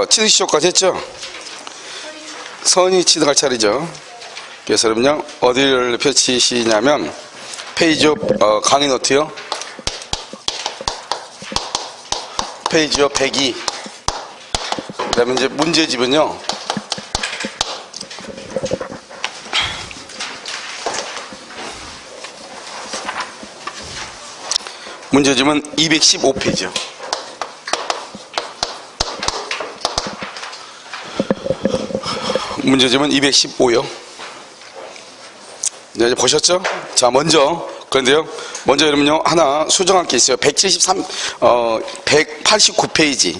취득 시효까지 했죠? 선의 취득할 차례죠. 그래서 여러분요, 어디를 펼치시냐면, 페이지 강의 노트요. 페이지 102. 그 다음에 이제 문제집은요, 문제집은 215페이지요. 문제집은 215요. 네, 이제 보셨죠? 자, 그런데요, 먼저 여러분요, 하나 수정할 게 있어요. 189페이지.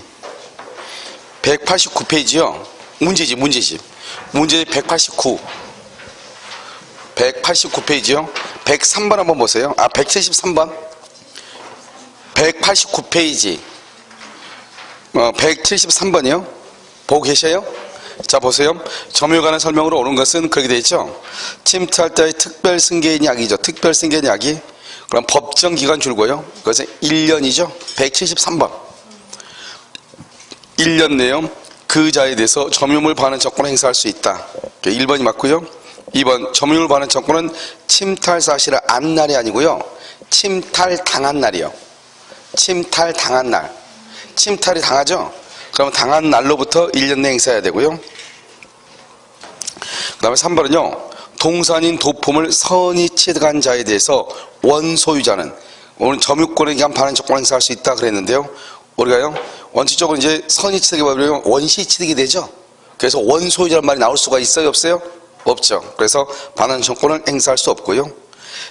189페이지요. 문제집 189. 189페이지요. 103번 한번 보세요. 173번. 189페이지. 173번이요. 보고 계셔요? 자, 보세요. 점유에 관한 설명으로 오는 것은 그렇게 되어 있죠. 침투할 때의 특별 승계인 약이죠. 특별 승계인 약이. 그럼 법정 기간 줄고요. 그것은 1년이죠. 173번. 1년 내에 그 자에 대해서 점유물 반환 정권을 행사할 수 있다. 1번이 맞고요. 2번, 점유물 반환 정권은 침탈 사실을 안 날이 아니고요. 침탈당한 날이요. 침탈당한 날. 침탈이 당하죠? 그러면 당한 날로부터 1년 내에 행사해야 되고요. 그 다음에 3번은요. 동산인 도품을 선의 취득한 자에 대해서 원소유자는 오늘 점유권에 의한 반환 조건을 행사할 수 있다 그랬는데요. 우리가요, 원칙적으로 이제 선의 취득이 버리면 원시 취득이 되죠. 그래서 원소유자란 말이 나올 수가 있어요, 없어요? 없죠. 그래서 반환 조건을 행사할 수 없고요.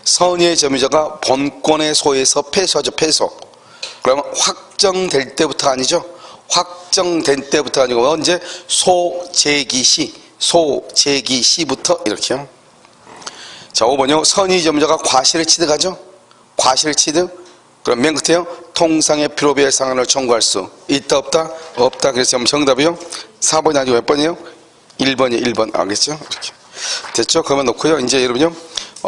선의의 점유자가 본권의 소에서 패소하죠, 패소. 그러면 확정될 때부터 아니죠. 확정된 때부터 아니고 언제? 소재기 시부터 이렇게요. 자, 5번이요. 선의 점유자가 과실을 취득하죠. 과실 취득. 그럼 맨 끝에요. 통상의 필요비의 상한을 청구할 수 있다 없다? 없다. 그래서 정답이요. 4번이 아니고 몇 번이에요? 1번이요. 1번. 알겠죠? 이렇게. 됐죠? 그러면 놓고요. 이제 여러분요.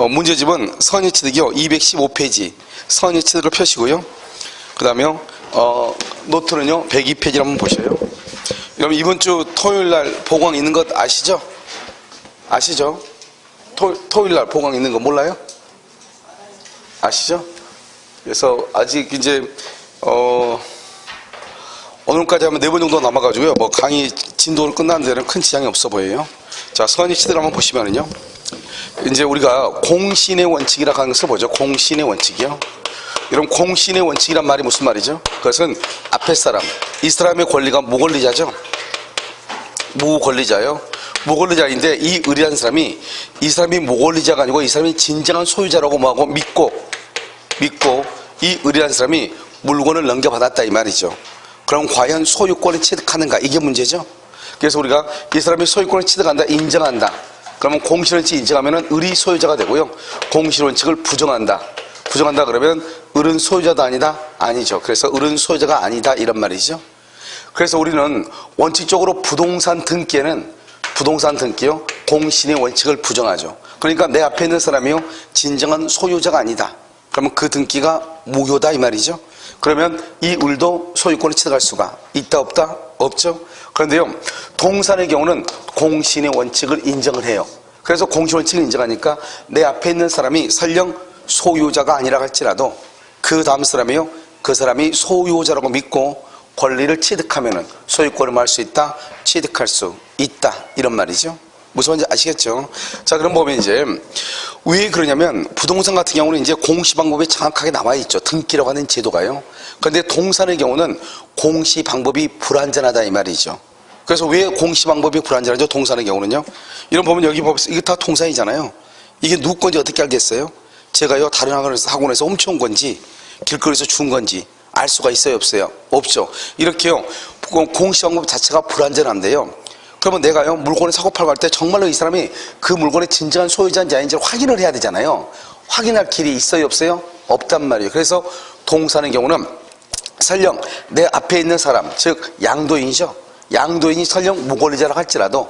문제집은 선의 취득이요. 215페이지. 선의 취득을 펴시고요. 그 다음에요. 노트는요. 102페이지를 한번 보셔요. 여러분 이번 주 토요일 날 보강 있는 것 아시죠? 아시죠? 토요일 날 보강 있는 거 몰라요? 아시죠? 그래서 아직 이제 오늘까지 하면 4번 정도 남아가지고요. 뭐 강의 진도를 끝나는 데는 큰 지장이 없어 보여요. 자, 선의 취득을 한번 보시면은요. 이제 우리가 공신의 원칙이라고 하는 것을 보죠. 공신의 원칙이요. 여러분 공신의 원칙이란 말이 무슨 말이죠? 그것은 앞에 사람, 이 사람의 권리가 무권리자죠. 무권리자요. 무권리자인데 이 의리한 사람이 이 사람이 무권리자가 아니고 이 사람이 진정한 소유자라고 뭐하고 믿고 이 의리한 사람이 물건을 넘겨받았다 이 말이죠. 그럼 과연 소유권을 취득하는가? 이게 문제죠. 그래서 우리가 이 사람이 소유권을 취득한다, 인정한다. 그러면 공실원칙 인정하면 의리 소유자가 되고요. 공실원칙을 부정한다 그러면 을은 소유자도 아니다? 아니죠. 그래서 을은 소유자가 아니다 이런 말이죠. 그래서 우리는 원칙적으로 부동산 등기요. 공신의 원칙을 부정하죠. 그러니까 내 앞에 있는 사람이요. 진정한 소유자가 아니다. 그러면 그 등기가 무효다 이 말이죠. 그러면 이 을도 소유권을 취득할 수가 있다 없다? 없죠. 그런데요. 동산의 경우는 공신의 원칙을 인정을 해요. 그래서 공신 원칙을 인정하니까 내 앞에 있는 사람이 설령 소유자가 아니라 할지라도 그 다음 사람이요. 그 사람이 소유자라고 믿고 권리를 취득하면은 소유권을 말 수 있다, 취득할 수 있다 이런 말이죠. 무슨 말인지 아시겠죠? 자, 그럼 보면 이제 왜 그러냐면 부동산 같은 경우는 이제 공시 방법이 정확하게 나와 있죠. 등기라고 하는 제도가요. 그런데 동산의 경우는 공시 방법이 불완전하다 이 말이죠. 그래서 왜 공시 방법이 불완전하죠? 동산의 경우는요. 이런 보면 여기 보면 이게 다 동산이잖아요. 이게 누구 건지 어떻게 알겠어요? 제가요 다른 학원에서 훔쳐온 건지 길거리에서 준 건지 알 수가 있어요 없어요? 없죠. 이렇게요 공시 방법 자체가 불완전한데요. 그러면 내가요 물건을 사고 팔고 할 때 정말로 이 사람이 그 물건의 진정한 소유자인지 아닌지를 확인을 해야 되잖아요. 확인할 길이 있어요 없어요? 없단 말이에요. 그래서 동산의 경우는 설령 내 앞에 있는 사람 즉 양도인이죠. 양도인이 설령 무권리자라고 할지라도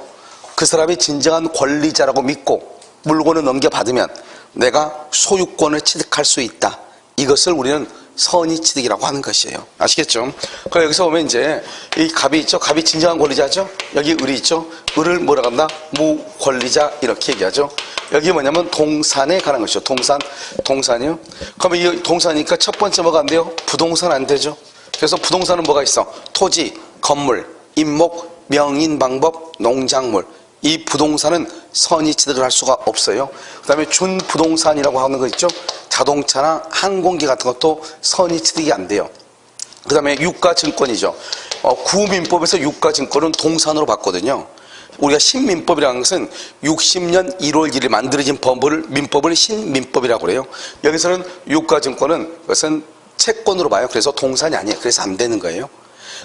그 사람이 진정한 권리자라고 믿고 물건을 넘겨받으면 내가 소유권을 취득할 수 있다. 이것을 우리는 선의취득이라고 하는 것이에요. 아시겠죠? 그럼 여기서 보면 이제 이 갑이 있죠? 갑이 진정한 권리자죠? 여기 을이 있죠? 을을 뭐라고 한다? 무권리자 이렇게 얘기하죠. 여기 뭐냐면 동산에 관한 것이죠. 동산이요. 그러면 이 동산이니까 첫 번째 뭐가 안 돼요? 부동산 안 되죠. 그래서 부동산은 뭐가 있어? 토지, 건물, 임목, 명인, 방법, 농작물. 이 부동산은 선의취득을 할 수가 없어요. 그 다음에 준부동산이라고 하는 거 있죠? 자동차나 항공기 같은 것도 선의취득이 안 돼요. 그 다음에 유가증권이죠. 구민법에서 유가증권은 동산으로 봤거든요. 우리가 신민법이라는 것은 60년 1월 1일 만들어진 민법을 신민법이라고 그래요. 여기서는 유가증권은 그것은 채권으로 봐요. 그래서 동산이 아니에요. 그래서 안 되는 거예요.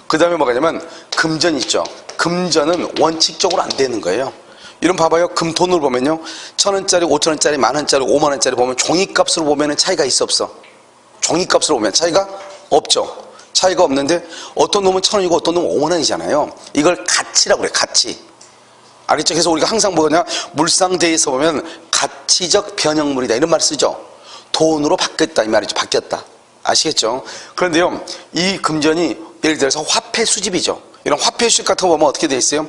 그 다음에 뭐가 냐면 금전 있죠. 금전은 원칙적으로 안 되는 거예요. 이런 봐봐요. 금돈으로 보면요. 1,000원짜리, 5,000원짜리, 10,000원짜리, 50,000원짜리 보면 종이값으로 보면 차이가 있어 없어? 종이값으로 보면 차이가 없죠. 차이가 없는데 어떤 놈은 1,000원이고 어떤 놈은 50,000원이잖아요. 이걸 가치라고 그래. 가치. 알겠죠? 그래서 우리가 항상 뭐냐 물상대에서 보면 가치적 변형물이다 이런 말 쓰죠. 돈으로 바뀌었다 이 말이죠. 바뀌었다. 아시겠죠? 그런데요, 이 금전이 예를 들어서 화폐 수집이죠. 이런 화폐 수집 같은 거 보면 어떻게 돼 있어요?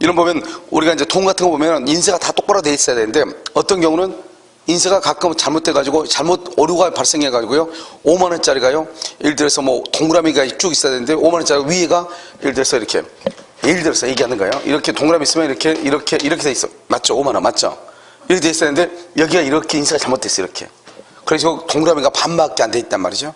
이런 보면 우리가 이제 돈 같은 거 보면 인쇄가 다 똑바로 돼 있어야 되는데 어떤 경우는 인쇄가 가끔 잘못돼가지고 잘못 오류가 발생해가지고요 5만원짜리가요 예를 들어서 뭐 동그라미가 쭉 있어야 되는데 5만원짜리 위에가 예를 들어서 이렇게 예를 들어서 얘기하는 거예요. 이렇게 동그라미 있으면 이렇게 돼 있어. 맞죠? 5만원 맞죠? 이렇게 돼 있어야 되는데 여기가 이렇게 인쇄가 잘못됐어요. 이렇게. 그래서 동그라미가 반밖에 안 돼 있단 말이죠.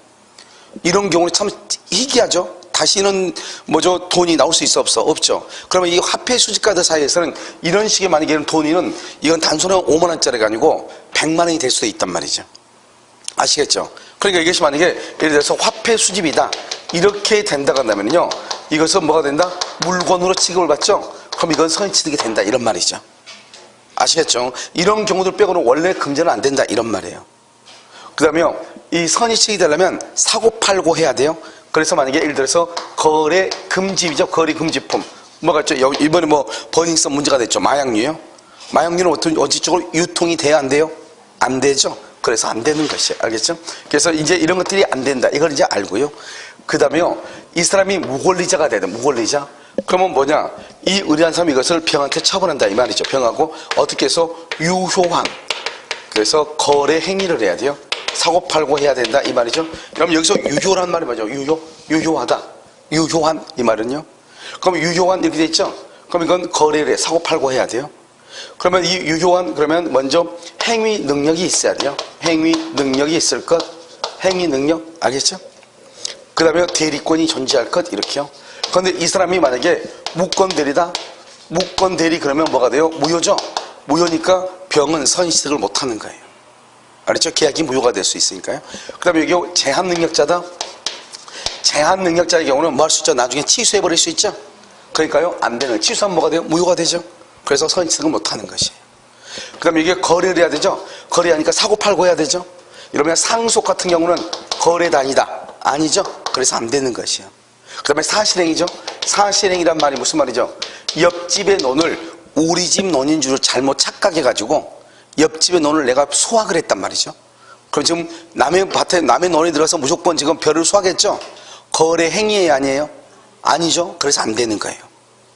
이런 경우는 참 희귀하죠. 다시는 뭐죠 돈이 나올 수 있어 없어? 없죠. 그러면 이 화폐 수집가들 사이에서는 이런 식의 만약에 돈이는 이건 단순한 5만원짜리가 아니고 100만원이 될 수도 있단 말이죠. 아시겠죠? 그러니까 이것이 만약에 예를 들어서 화폐 수집이다 이렇게 된다고 한다면요 이것은 뭐가 된다? 물건으로 취급을 받죠? 그럼 이건 선의취득이 된다 이런 말이죠. 아시겠죠? 이런 경우들 빼고는 원래 금전은 안 된다 이런 말이에요. 그 다음에 이 선의취득이 되려면 사고 팔고 해야 돼요. 그래서 만약에 예를 들어서 거래 금지이죠. 거래 금지품. 뭐가 있죠? 이번에 뭐 버닝썬 문제가 됐죠. 마약류요. 마약류는 어찌적으로 유통이 돼야 안 돼요? 안 되죠. 그래서 안 되는 것이에요. 알겠죠? 그래서 이제 이런 것들이 안 된다. 이걸 이제 알고요. 그 다음에요. 이 사람이 무권리자가 돼야 돼. 무권리자. 그러면 뭐냐? 이 의리한 사람이 이것을 병한테 처분한다. 이 말이죠. 병하고 어떻게 해서 유효한. 그래서 거래 행위를 해야 돼요. 사고 팔고 해야 된다 이 말이죠. 그럼 여기서 유효란 말이 뭐죠? 유효하다. 유효한 이 말은요. 그럼 유효한 이렇게 돼 있죠. 그럼 이건 거래를 해. 사고 팔고 해야 돼요. 그러면 이 유효한 그러면 먼저 행위 능력이 있어야 돼요. 행위 능력이 있을 것. 행위 능력 알겠죠? 그 다음에 대리권이 존재할 것 이렇게요. 그런데 이 사람이 만약에 무권 대리다. 무권 대리 그러면 뭐가 돼요? 무효죠. 무효니까 병은 선의취득을 못하는 거예요. 알았죠? 계약이 무효가 될 수 있으니까요. 그 다음에 여기 제한 능력자다. 제한 능력자의 경우는 뭐 할 수 있죠? 나중에 취소해버릴 수 있죠? 그러니까요, 안 되는. 취소하면 뭐가 돼요? 무효가 되죠? 그래서 선의취득을 못하는 것이에요. 그 다음에 이게 거래를 해야 되죠? 거래하니까 사고 팔고 해야 되죠? 이러면 상속 같은 경우는 거래단이다. 아니죠? 그래서 안 되는 것이에요. 그 다음에 사실행위죠? 사실행위란 말이 무슨 말이죠? 옆집의 논을 우리 집 논인 줄 잘못 착각해가지고 옆집의 논을 내가 수확을 했단 말이죠. 그럼 지금 남의 밭에 남의 논에 들어가서 무조건 지금 벼를 수확했죠? 거래 행위예요 아니에요? 아니죠. 그래서 안 되는 거예요.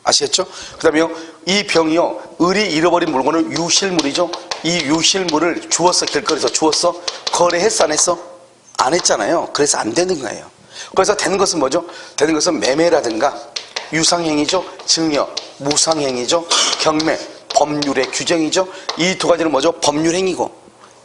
아시겠죠? 그 다음에요 이 병이요 을이 잃어버린 물건은 유실물이죠. 이 유실물을 주웠어. 길거리에서 주웠어. 거래했어 안 했어? 안 했잖아요. 그래서 안 되는 거예요. 그래서 되는 것은 뭐죠? 되는 것은 매매라든가 유상행위죠. 증여, 무상행위죠. 경매, 법률의 규정이죠. 이 두 가지는 뭐죠? 법률행위고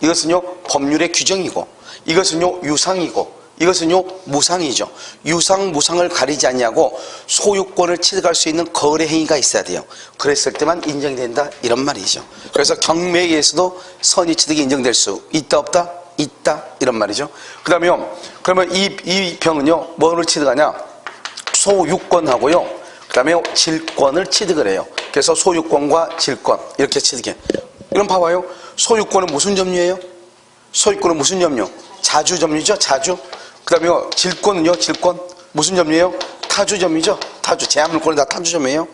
이것은요 법률의 규정이고 이것은요 유상이고 이것은요 무상이죠. 유상 무상을 가리지 않냐고 소유권을 취득할 수 있는 거래행위가 있어야 돼요. 그랬을 때만 인정이 된다 이런 말이죠. 그래서 경매에 의해서도 선의취득이 인정될 수 있다 없다? 있다 이런 말이죠. 그 다음에요 그러면 이 병은요 뭐를 취득하냐? 소유권하고요 그 다음에 질권을 취득을 해요. 그래서 소유권과 질권 이렇게 취득해. 이런 봐봐요. 소유권은 무슨 점유예요? 소유권은 무슨 점유? 자주 점유죠. 자주. 그 다음에 질권은요. 질권 무슨 점유예요? 타주 점유죠. 타주. 제한물권은 다 타주 점유예요.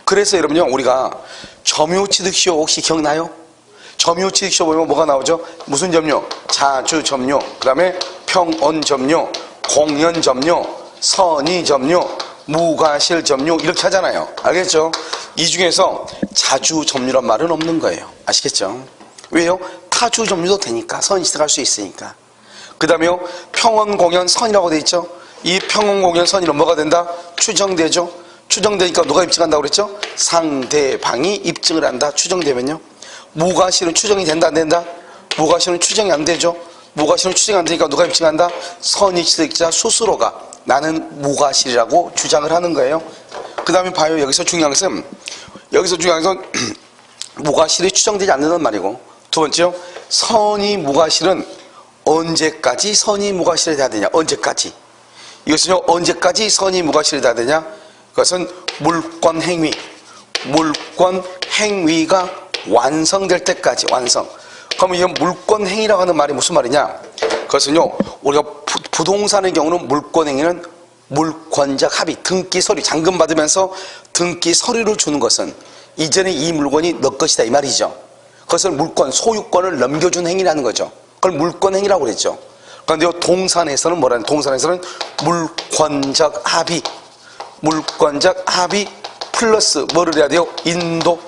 그래서 여러분요 우리가 점유취득시효 혹시 기억나요? 점유취득시효 보면 뭐가 나오죠? 무슨 점유? 자주 점유. 그 다음에 평온 점유. 공연점유, 선의점유, 무과실점유 이렇게 하잖아요. 알겠죠? 이 중에서 자주점유란 말은 없는 거예요. 아시겠죠? 왜요? 타주점유도 되니까. 선의치득할 수 있으니까. 그 다음에요, 평언공연선이라고 돼 있죠? 이 평언공연선이는 뭐가 된다? 추정되죠? 추정되니까 누가 입증한다고 그랬죠? 상대방이 입증을 한다. 추정되면요. 무과실은 추정이 된다, 안 된다? 무과실은 추정이 안 되죠? 무과실은 추정이 안 되니까 누가 입증한다? 선의취득자 스스로가 나는 무과실이라고 주장을 하는 거예요. 그 다음에 봐요. 여기서 중요한 것은 무과실이 추정되지 않는단 말이고, 두 번째요, 선의 무과실은 언제까지 선의 무과실이 돼야 되냐? 언제까지? 이것은요, 언제까지 선의 무과실이 돼야 되냐? 그것은 물권 행위가 완성될 때까지. 완성. 그러면 이 물권 행위라고 하는 말이 무슨 말이냐? 그것은요, 우리가 부동산의 경우는 물권 행위는 물권적 합의, 등기 서류, 잔금 받으면서 등기 서류를 주는 것은 이전에 이 물건이 너 것이다 이 말이죠. 그것을 물권, 소유권을 넘겨준 행위라는 거죠. 그걸 물권 행위라고 그랬죠. 그런데 동산에서는 뭐라는? 동산에서는 물권적 합의 플러스 뭐를 해야 돼요? 인도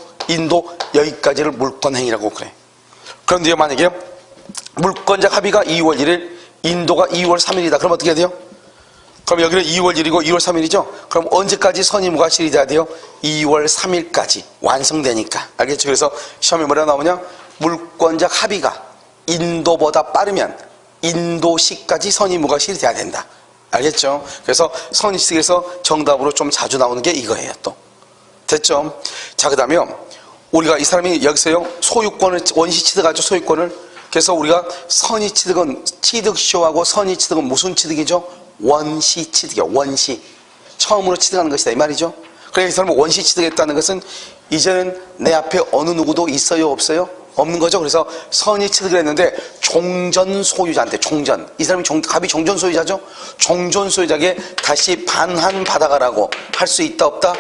여기까지를 물권 행위라고 그래. 그런데 만약에 물권적 합의가 2월 1일, 인도가 2월 3일이다. 그럼 어떻게 해야 돼요? 그럼 여기는 2월 1일이고 2월 3일이죠? 그럼 언제까지 선의 무과실이 돼야 돼요? 2월 3일까지 완성되니까. 알겠죠? 그래서 시험에 뭐라 나오냐? 물권적 합의가 인도보다 빠르면 인도시까지 선의 무과실이 돼야 된다. 알겠죠? 그래서 선의식에서 정답으로 좀 자주 나오는 게 이거예요. 또 됐죠? 자, 그 다음에 우리가 이 사람이 여기서요, 소유권을 원시 취득하죠. 소유권을. 그래서 우리가 선의 취득은, 취득쇼하고 선의 취득은 무슨 취득이죠? 원시 취득이요. 원시. 처음으로 취득하는 것이다 이 말이죠. 그래서 이 사람은 원시 취득했다는 것은 이제는 내 앞에 어느 누구도 있어요, 없어요? 없는 거죠. 그래서 선의 취득을 했는데 종전 소유자한테, 종전, 이 사람이 갑이 종전 소유자죠. 종전 소유자에게 다시 반환 받아가라고 할 수 있다, 없다?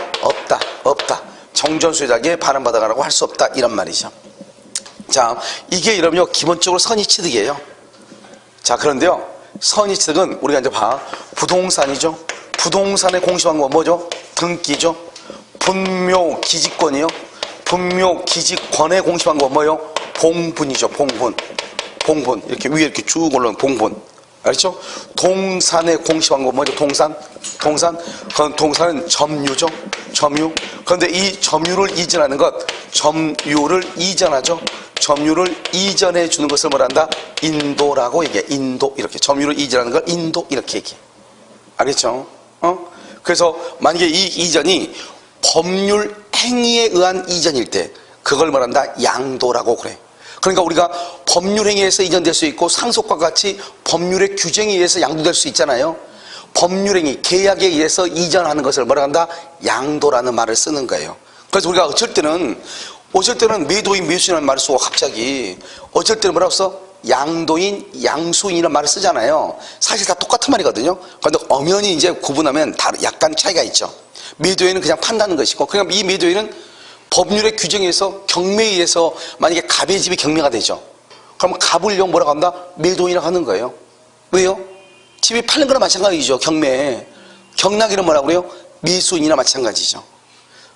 없다. 종전 소유자에게 반환 받아가라고 할 수 없다, 이런 말이죠. 자, 이게 이러면요, 기본적으로 선의 취득이에요. 자, 그런데요, 선의 취득은 우리가 이제 부동산이죠. 부동산의 공시방법은 뭐죠? 등기죠. 분묘 기지권이요. 분묘 기지권의 공시방법은 뭐예요? 봉분이죠. 봉분. 이렇게 위에 이렇게 쭉 올라오는 봉분. 알죠? 동산의 공시방법은 뭐죠? 동산. 그건 동산은 점유죠. 점유. 그런데 이 점유를 이전하는 것, 점유를 이전하죠. 점유를 이전해 주는 것을 뭐란다? 인도라고 얘기해. 인도. 이렇게. 점유를 이전하는 걸 인도. 이렇게 얘기해. 알겠죠? 그래서 만약에 이 이전이 법률 행위에 의한 이전일 때 그걸 말한다? 양도라고 그래. 그러니까 우리가 법률 행위에서 이전될 수 있고 상속과 같이 법률의 규정에 의해서 양도될 수 있잖아요. 법률 행위, 계약에 의해서 이전하는 것을 뭐라 한다? 양도라는 말을 쓰는 거예요. 그래서 우리가 어쩔 때는 매도인, 매수인이라는 말을 쓰고 갑자기 어쩔 때는 뭐라고 써? 양도인, 양수인이라는 말을 쓰잖아요. 사실 다 똑같은 말이거든요. 그런데 엄연히 이제 구분하면 약간 차이가 있죠. 매도인은 그냥 판다는 것이고, 그냥 이 매도인은 법률의 규정에 의해서, 경매에 의해서 만약에 갑의 집이 경매가 되죠. 그럼 갑을 뭐라고 한다? 매도인이라고 하는 거예요. 왜요? 집이 팔린 거나 마찬가지죠. 경매에. 경락이는 뭐라고 그래요? 매수인이나 마찬가지죠.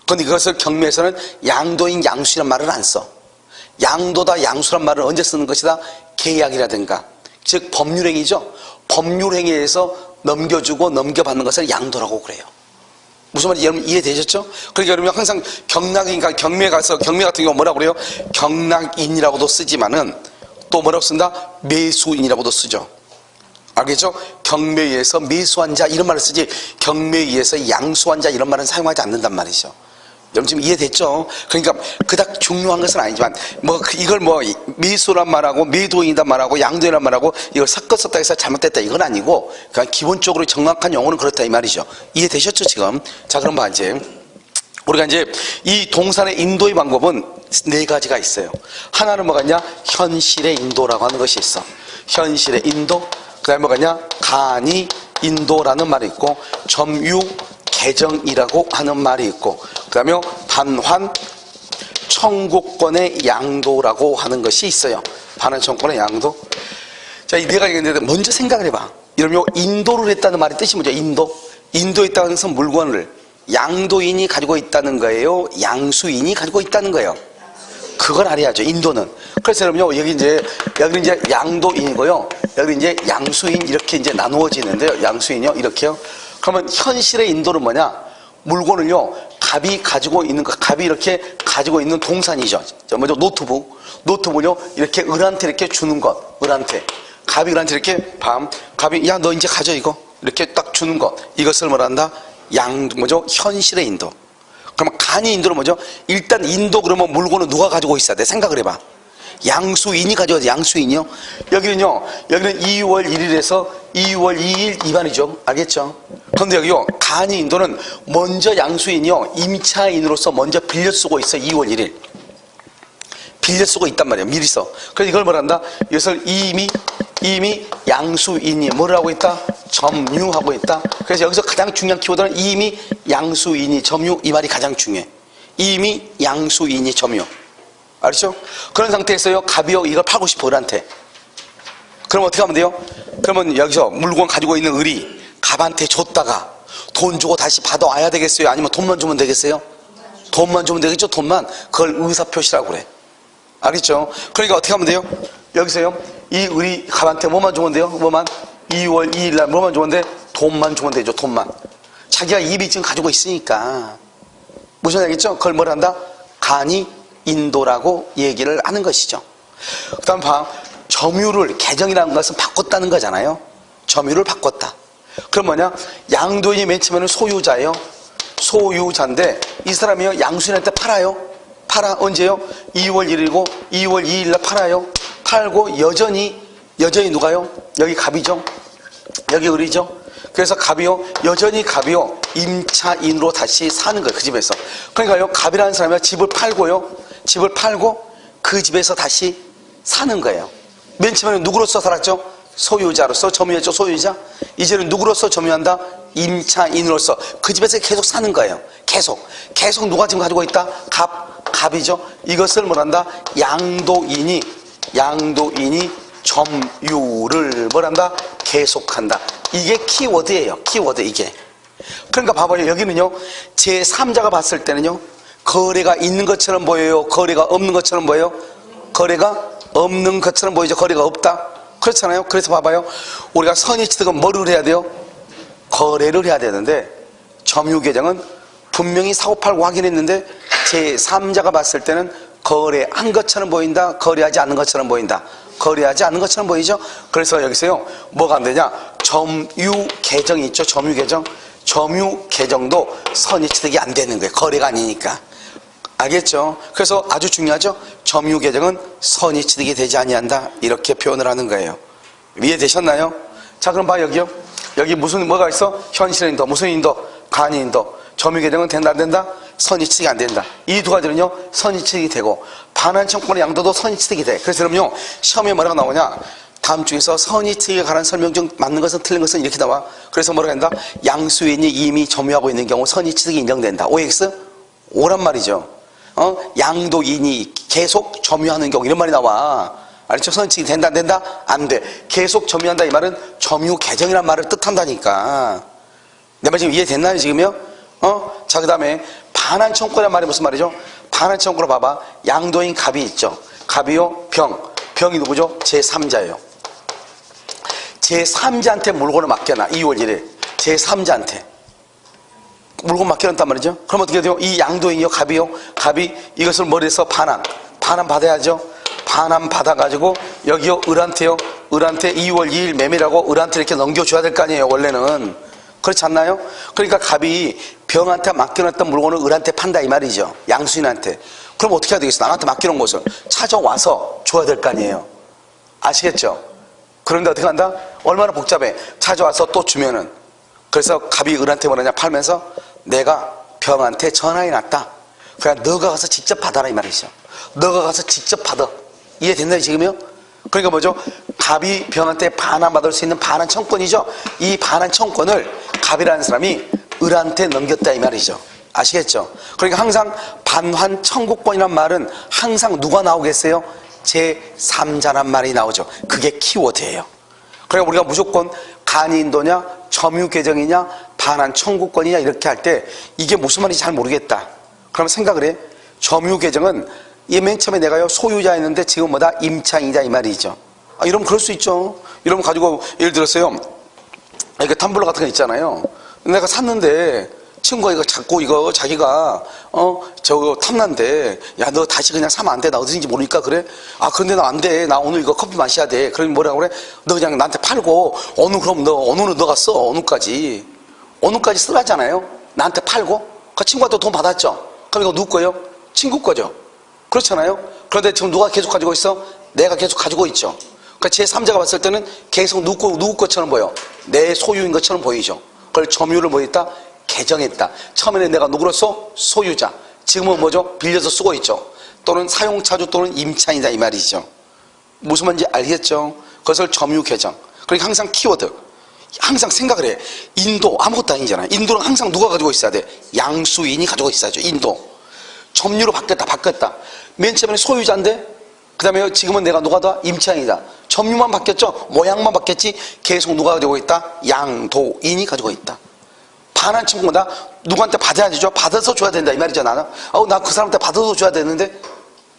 그런데 그것을 경매에서는 양도인, 양수인이라는 말을 안 써. 양도다, 양수란 말을 언제 쓰는 것이다? 계약이라든가, 즉 법률행위죠. 법률행위에서 넘겨주고 넘겨받는 것을 양도라고 그래요. 무슨 말인지 여러분 이해되셨죠? 그러니까 여러분 항상 경락이니까 경매 가서, 경매 같은 경우 뭐라고 그래요? 경락인이라고도 쓰지만은 또 뭐라고 쓴다? 매수인이라고도 쓰죠. 알겠죠? 경매에 의해서 매수한 자 이런 말을 쓰지, 경매에 의해서 양수한 자 이런 말은 사용하지 않는단 말이죠. 여러분 지금 이해됐죠? 그러니까 그닥 중요한 것은 아니지만 이걸 매수란 말하고 매도인이란 말하고 양도인이란 말하고 이걸 섞었었다 해서 잘못됐다 이건 아니고 그냥 기본적으로 정확한 용어는 그렇다 이 말이죠. 이해되셨죠 지금? 자, 그럼 이제 우리가 이제 이 동산의 인도의 방법은 4가지가 있어요. 하나는 뭐가냐? 현실의 인도라고 하는 것이 있어. 현실의 인도. 그 다음에 뭐가냐? 간이 인도라는 말이 있고, 점유 개정이라고 하는 말이 있고, 그 다음에 반환 청구권의 양도라고 하는 것이 있어요. 반환 청구권의 양도. 자, 이 4가지 있는데 먼저 생각을 해봐. 이러면 인도를 했다는 말의 뜻이 뭐죠? 인도에 있다는 것은 물건을 양도인이 가지고 있다는 거예요? 양수인이 가지고 있다는 거예요? 그걸 알아야죠, 인도는. 그래서 여러분요, 여기는 이제 양도인이고요. 여기 이제 양수인 이렇게 이제 나누어지는데요. 양수인이요, 이렇게요. 그러면 현실의 인도는 뭐냐? 물건을요, 갑이 가지고 있는 거, 갑이 이렇게 가지고 있는 동산이죠. 먼저 노트북을요, 이렇게 을한테 이렇게 주는 것, 을한테. 갑이 을한테 이렇게 갑이, 야, 너 이제 가져, 이거. 이렇게 딱 주는 것. 이것을 뭐란다? 현실의 인도. 그러면 간이 인도는 뭐죠? 일단 인도 그러면 물건은 누가 가지고 있어야 돼? 생각을 해봐. 양수인이 가져야 돼, 양수인이요. 여기는 2월 1일에서 2월 2일 이반이죠. 알겠죠? 그런데 여기요, 간이 인도는 먼저 양수인이요, 임차인으로서 먼저 빌려 쓰고 있어, 2월 1일. 빌려 쓰고 있단 말이에요, 미리서. 그래서 이걸 뭐란다? 이것을 이미 양수인이 뭘 하고 있다? 점유하고 있다. 그래서 여기서 가장 중요한 키워드는 이미 양수인이 점유, 이 말이 가장 중요해. 이미 양수인이 점유. 알죠? 그런 상태에서요, 갑이요, 이걸 팔고 싶어, 을한테. 그럼 어떻게 하면 돼요? 그러면 여기서 물건 가지고 있는 을이 갑한테 줬다가 돈 주고 다시 받아와야 되겠어요? 아니면 돈만 주면 되겠어요? 돈만 주면 되겠죠? 돈만. 그걸 의사표시라고 그래. 알겠죠? 그러니까 어떻게 하면 돼요? 여기서요, 이 을이 갑한테 뭐만 주면 돼요? 2월 2일 날 뭐만 주면 돼? 돈만 주면 되죠, 돈만. 자기가 이미 지금 가지고 있으니까. 무슨 얘기겠죠? 그걸 뭘 한다? 간이 인도라고 얘기를 하는 것이죠. 그 다음 점유를, 계정이라는 것은 바꿨다는 거잖아요. 점유를 바꿨다. 그럼 뭐냐? 양도인이 맨 처음에는 소유자예요. 소유자인데 이 사람이요, 양수인한테 팔아요. 언제요? 2월 1일이고 2월 2일 날 팔아요. 팔고 여전히 누가요? 여기 갑이죠. 여기 을이죠. 그래서 여전히 갑이요, 임차인으로 다시 사는 거예요, 그 집에서. 그러니까요, 갑이라는 사람이 집을 팔고 그 집에서 다시 사는 거예요. 맨 처음에는 누구로서 살았죠? 소유자로서, 점유했죠, 소유자. 이제는 누구로서 점유한다? 임차인으로서 그 집에서 계속 사는 거예요. 계속 누가 지금 가지고 있다? 갑이죠. 이것을 뭐란다? 양도인이 점유를 뭐란다? 계속한다. 이게 키워드예요. 키워드, 이게. 그러니까 봐봐요. 여기는요, 제3자가 봤을 때는요, 거래가 있는 것처럼 보여요? 거래가 없는 것처럼 보여요? 거래가 없는 것처럼 보이죠? 거래가 없다? 그렇잖아요. 그래서 봐봐요. 우리가 선의취득은 뭐를 해야 돼요? 거래를 해야 되는데, 점유계정은 분명히 사고팔고 확인했는데 제3자가 봤을 때는 거래한 것처럼 보인다? 거래하지 않는 것처럼 보인다? 거래하지 않는 것처럼 보이죠? 그래서 여기서요, 뭐가 안 되냐? 점유계정이 있죠? 점유계정도 선의취득이 안 되는 거예요. 거래가 아니니까. 알겠죠? 그래서 아주 중요하죠? 점유계정은 선의취득이 되지 아니한다, 이렇게 표현을 하는 거예요. 이해되셨나요? 자, 그럼 봐, 여기요. 여기 뭐가 있어? 현실의 인도, 무슨 인도? 간이 인도. 점유계정은 된다, 안 된다? 선의취득이 안 된다. 이 두 가지는요, 선의취득이 되고, 반환청구권의 양도도 선의취득이 돼. 그래서 여러분요, 시험에 뭐라고 나오냐? 다음 중에서 선의취득에 관한 설명 중 맞는 것은 틀린 것은 이렇게 나와. 그래서 뭐라고 한다? 양수인이 이미 점유하고 있는 경우 선의취득이 인정된다. OX? O란 말이죠. 양도인이 계속 점유하는 경우, 이런 말이 나와. 알죠? 선의취득이 된다, 안 된다? 안 돼. 계속 점유한다, 이 말은 점유계정이란 말을 뜻한다니까. 내 말 지금 이해됐나요, 지금요? 자, 그 다음에 반환청구란 말이 무슨 말이죠? 반환청구로 봐봐. 양도인 갑이 있죠. 갑이요, 병이 누구죠? 제3자예요. 제3자한테 물건을 맡겨놔. 2월 1일. 제3자한테. 물건 맡겨놨단 말이죠. 그럼 어떻게 돼요? 이 양도인이요, 갑이 이것을 머리에서 반환 받아야죠. 반환 받아가지고 여기요, 을한테 2월 2일 매매라고 을한테 이렇게 넘겨줘야 될 거 아니에요, 원래는. 그렇지 않나요? 그러니까 갑이 병한테 맡겨놨던 물건을 을한테 판다, 이 말이죠. 양수인한테. 그럼 어떻게 해야 되겠어? 나한테 맡겨놓은 것을 찾아와서 줘야 될 거 아니에요. 아시겠죠? 그런데 어떻게 한다? 얼마나 복잡해. 찾아와서 또 주면은. 그래서 갑이 을한테 뭐라냐? 팔면서 내가 병한테 전화해놨다. 그냥 너가 가서 직접 받아라, 이 말이죠. 너가 가서 직접 받아. 이해됐나요, 지금요? 그러니까 뭐죠? 갑이 병한테 반환받을 수 있는 반환청권이죠. 이 반환청권을 갑이라는 사람이 을한테 넘겼다, 이 말이죠. 아시겠죠? 그러니까 항상 반환청구권이란 말은 항상 누가 나오겠어요? 제3자란 말이 나오죠. 그게 키워드예요. 그러니까 우리가 무조건 간이인도냐 점유계정이냐 반환청구권이냐 이렇게 할 때 이게 무슨 말인지 잘 모르겠다. 그러면 생각을 해. 점유계정은 이 맨 처음에 내가요 소유자였는데 지금 뭐다 임차인이다 이 말이죠. 이러면 그럴 수 있죠. 이러면 가지고 예를 들었어요. 이렇게 텀블러 같은 거 있잖아요. 내가 샀는데 친구가 이거 자꾸 이거 자기가 저거 탐난데 야 너 다시 그냥 사면 안 돼. 나 어디인지 모르니까 그래. 그런데 나 안 돼. 나 오늘 이거 커피 마셔야 돼. 그러면 뭐라고 그래? 너 그냥 나한테 팔고 그럼 어느는 너가 써. 어느까지 쓰라잖아요. 나한테 팔고 그 친구한테 돈 받았죠. 그럼 이거 누구 거예요? 친구 거죠. 그렇잖아요. 그런데 지금 누가 계속 가지고 있어? 내가 계속 가지고 있죠. 그러니까 제3자가 봤을 때는 계속 누구 것처럼 보여. 내 소유인 것처럼 보이죠. 그걸 점유를 뭐 했다? 개정했다. 처음에는 내가 누구로서? 소유자. 지금은 뭐죠? 빌려서 쓰고 있죠. 또는 사용차주 또는 임차인이다 이 말이죠. 무슨 말인지 알겠죠? 그것을 점유 개정. 그러니까 항상 키워드. 항상 생각을 해. 인도 아무것도 아니잖아요. 인도는 항상 누가 가지고 있어야 돼? 양수인이 가지고 있어야죠. 인도. 점유로 바뀌었다. 맨 처음에는 소유자인데 그 다음에 지금은 내가 누가 더? 임차인이다. 점유만 바뀌었죠. 모양만 바뀌었지 계속 누가 가지고 있다? 양도인이 가지고 있다. 반환청구다. 누구한테 받아야 되죠. 받아서 줘야 된다 이 말이죠. 나는 나 그 사람한테 받아서 줘야 되는데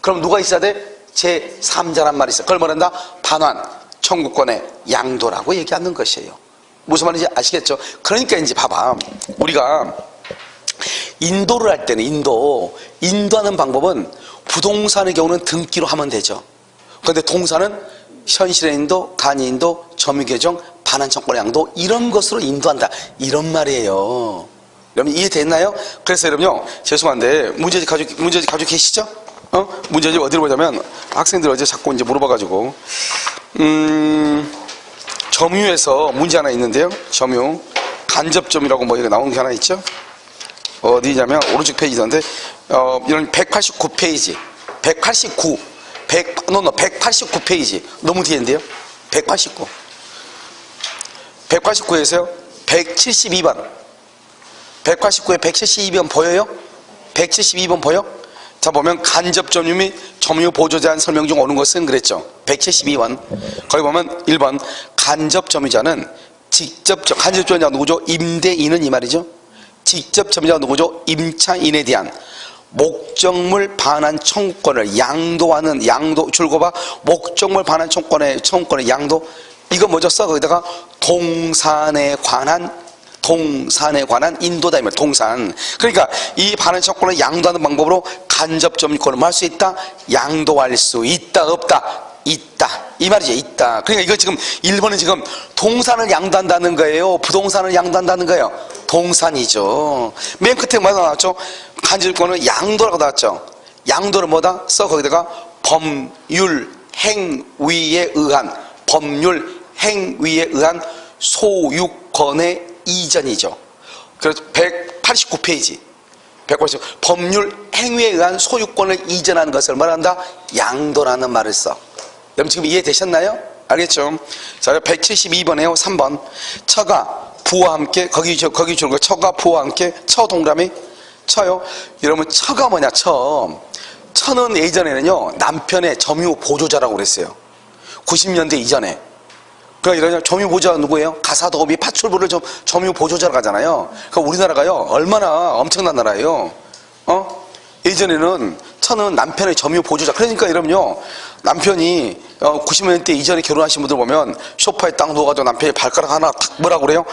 그럼 누가 있어야 돼? 제3자란 말이 있어. 그걸 뭐란다? 반환 청구권의 양도라고 얘기하는 것이에요. 무슨 말인지 아시겠죠? 그러니까 이제 봐봐. 우리가 인도를 할 때는 인도하는 방법은 부동산의 경우는 등기로 하면 되죠. 그런데 동사는 현실의 인도, 간이 인도, 점유개정, 반환청구권의 양도 이런 것으로 인도한다. 이런 말이에요. 여러분 이해됐나요? 그래서 여러분요 죄송한데 문제집 가지고 계시죠? 문제집 어디로 보자면 학생들 어제 자꾸 이제 물어봐가지고 점유에서 문제 하나 있는데요. 점유 간접점유라고 뭐 이거 나오는 게 하나 있죠? 어디냐면 오른쪽 페이지던데 이런 189페이지 189페이지 너무 뒤인데요. 189에서요 172번 189에 172번 보여요? 172번 보여? 자 보면 간접점유 및 점유 보조자에 대한 설명 중 오는 것은 그랬죠. 172번 거기 보면 1번 간접점유자는 간접점유자가 누구죠? 임대인은 이 말이죠. 직접 점유자가 누구죠? 임차인에 대한 목적물 반환 청구권을 양도하는 줄거봐 목적물 반환 청구권의 양도 이거 뭐죠? 써 거기다가 동산에 관한 인도다 이 말. 동산. 그러니까 이 반환 청구권을 양도하는 방법으로 간접 점유권을 할 수 있다. 양도할 수 있다. 없다. 있다. 이 말이죠. 있다. 그러니까 이거 지금 1번은 지금 동산을 양도한다는 거예요. 부동산을 양도한다는 거예요. 동산이죠. 맨 끝에 뭐가 나왔죠? 간접권은 양도라고 나왔죠. 양도를 뭐다? 써 거기다가 법률 행위에 의한 소유권의 이전이죠. 그래서 189페이지 법률 행위에 의한 소유권을 이전하는 것을 말한다? 양도라는 말을 써. 여러분 지금 이해되셨나요? 알겠죠? 자, 172번에요. 3번 처가 부와 함께 거기 주는 거 처가 부와 함께 동그라미 처요. 여러분 처가 뭐냐? 처는 예전에는요 남편의 점유 보조자라고 그랬어요. 90년대 이전에. 그러니까 이런 점유 보조자가 누구예요? 가사도우미 파출부를 점유 보조자로 가잖아요. 그러니까 우리나라가요 얼마나 엄청난 나라예요. 예전에는 처는 남편의 점유 보조자. 그러니까 여러분요 남편이 90년대 이전에 결혼하신 분들 보면 소파에 딱 누워가지고 남편이 발가락 하나 탁 뭐라고 그래요?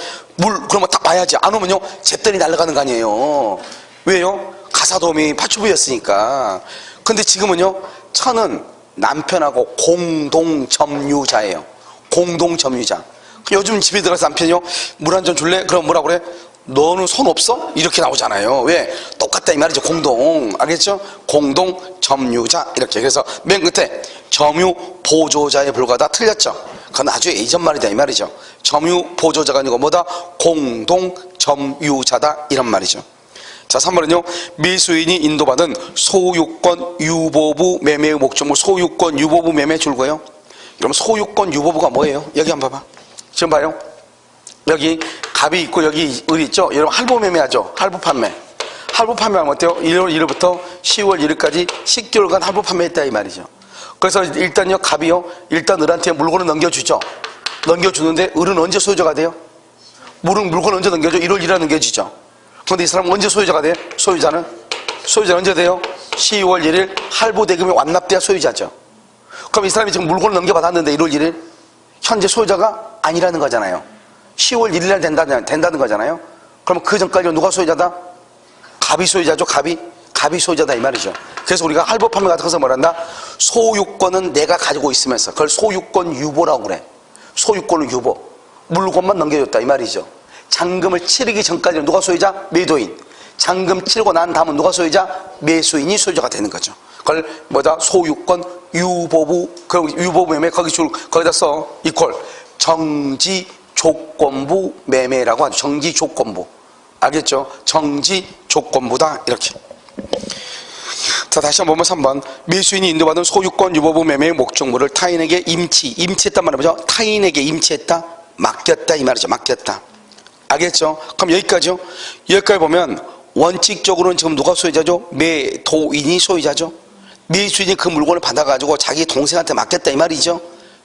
그러면 딱 봐야지. 안 오면요 잿더니 날아가는 거 아니에요. 왜요? 가사도우미 파출부였으니까. 근데 지금은요 처는 남편하고 공동점유자예요. 공동점유자. 요즘 집에 들어가서 남편이요 물 한 잔 줄래? 그럼 뭐라고 그래? 너는 손 없어? 이렇게 나오잖아요. 왜? 똑같다 이 말이죠. 공동. 알겠죠? 공동점유자 이렇게. 그래서 맨 끝에 점유 보조자에 불과하다 틀렸죠. 그건 아주 예전 말이다 이 말이죠. 점유 보조자가 아니고 뭐다? 공동점유자다 이런 말이죠. 자 3번은요 미수인이 인도받은 소유권 유보부 매매의 목적물 소유권 유보부 매매 줄거예요. 그럼 소유권 유보부가 뭐예요? 여기 한번 봐봐. 지금 봐요. 여기 갑이 있고 여기 을이 있죠. 여러분 할부 매매하죠. 할부 판매. 할부 판매하면 어때요? 1월 1일부터 10월 1일까지 10개월간 할부 판매했다 이 말이죠. 그래서 일단요 갑이요 일단 을한테 물건을 넘겨주죠. 넘겨주는데 을은 언제 소유자가 돼요? 물건 언제 넘겨줘? 1월 1일에 넘겨지죠. 그런데 이 사람은 언제 소유자가 돼요? 소유자는 언제 돼요? 10월 1일 할부 대금이 완납돼야 소유자죠. 그럼 이 사람이 지금 물건을 넘겨받았는데 1월 1일 현재 소유자가 아니라는 거잖아요. 10월 1일 날 된다는 거잖아요. 그럼 그 전까지 누가 소유자다? 갑이 소유자죠. 갑이 소유자다 이 말이죠. 그래서 우리가 할부 판매 같은 것을 뭐란다? 소유권은 내가 가지고 있으면서 그걸 소유권 유보라고 그래. 소유권은 유보. 물건만 넘겨줬다 이 말이죠. 잔금을 치르기 전까지는 누가 소유자? 매도인. 잔금 치르고 난 다음은 누가 소유자? 매수인이 소유자가 되는 거죠. 그걸 뭐다? 소유권 유보부. 그럼 유보부 매매 거기다 써 이퀄 정지 조건부 매매라고 하죠. 정지 조건부. 알겠죠? 정지 조건부다 이렇게. 자, 다시 한번 보면 3번. 매수인이 인도받은 소유권 유보부 매매의 목적물을 타인에게 임치했단 말은 뭐죠? 타인에게 임치했다? 맡겼다 이 말이죠. 맡겼다. 알겠죠? 그럼 여기까지요. 여기까지 보면 원칙적으로는 지금 누가 소유자죠? 매도인이 소유자죠. 매수인이 그 물건을 받아가지고 자기 동생한테 맡겼다 이 말이죠.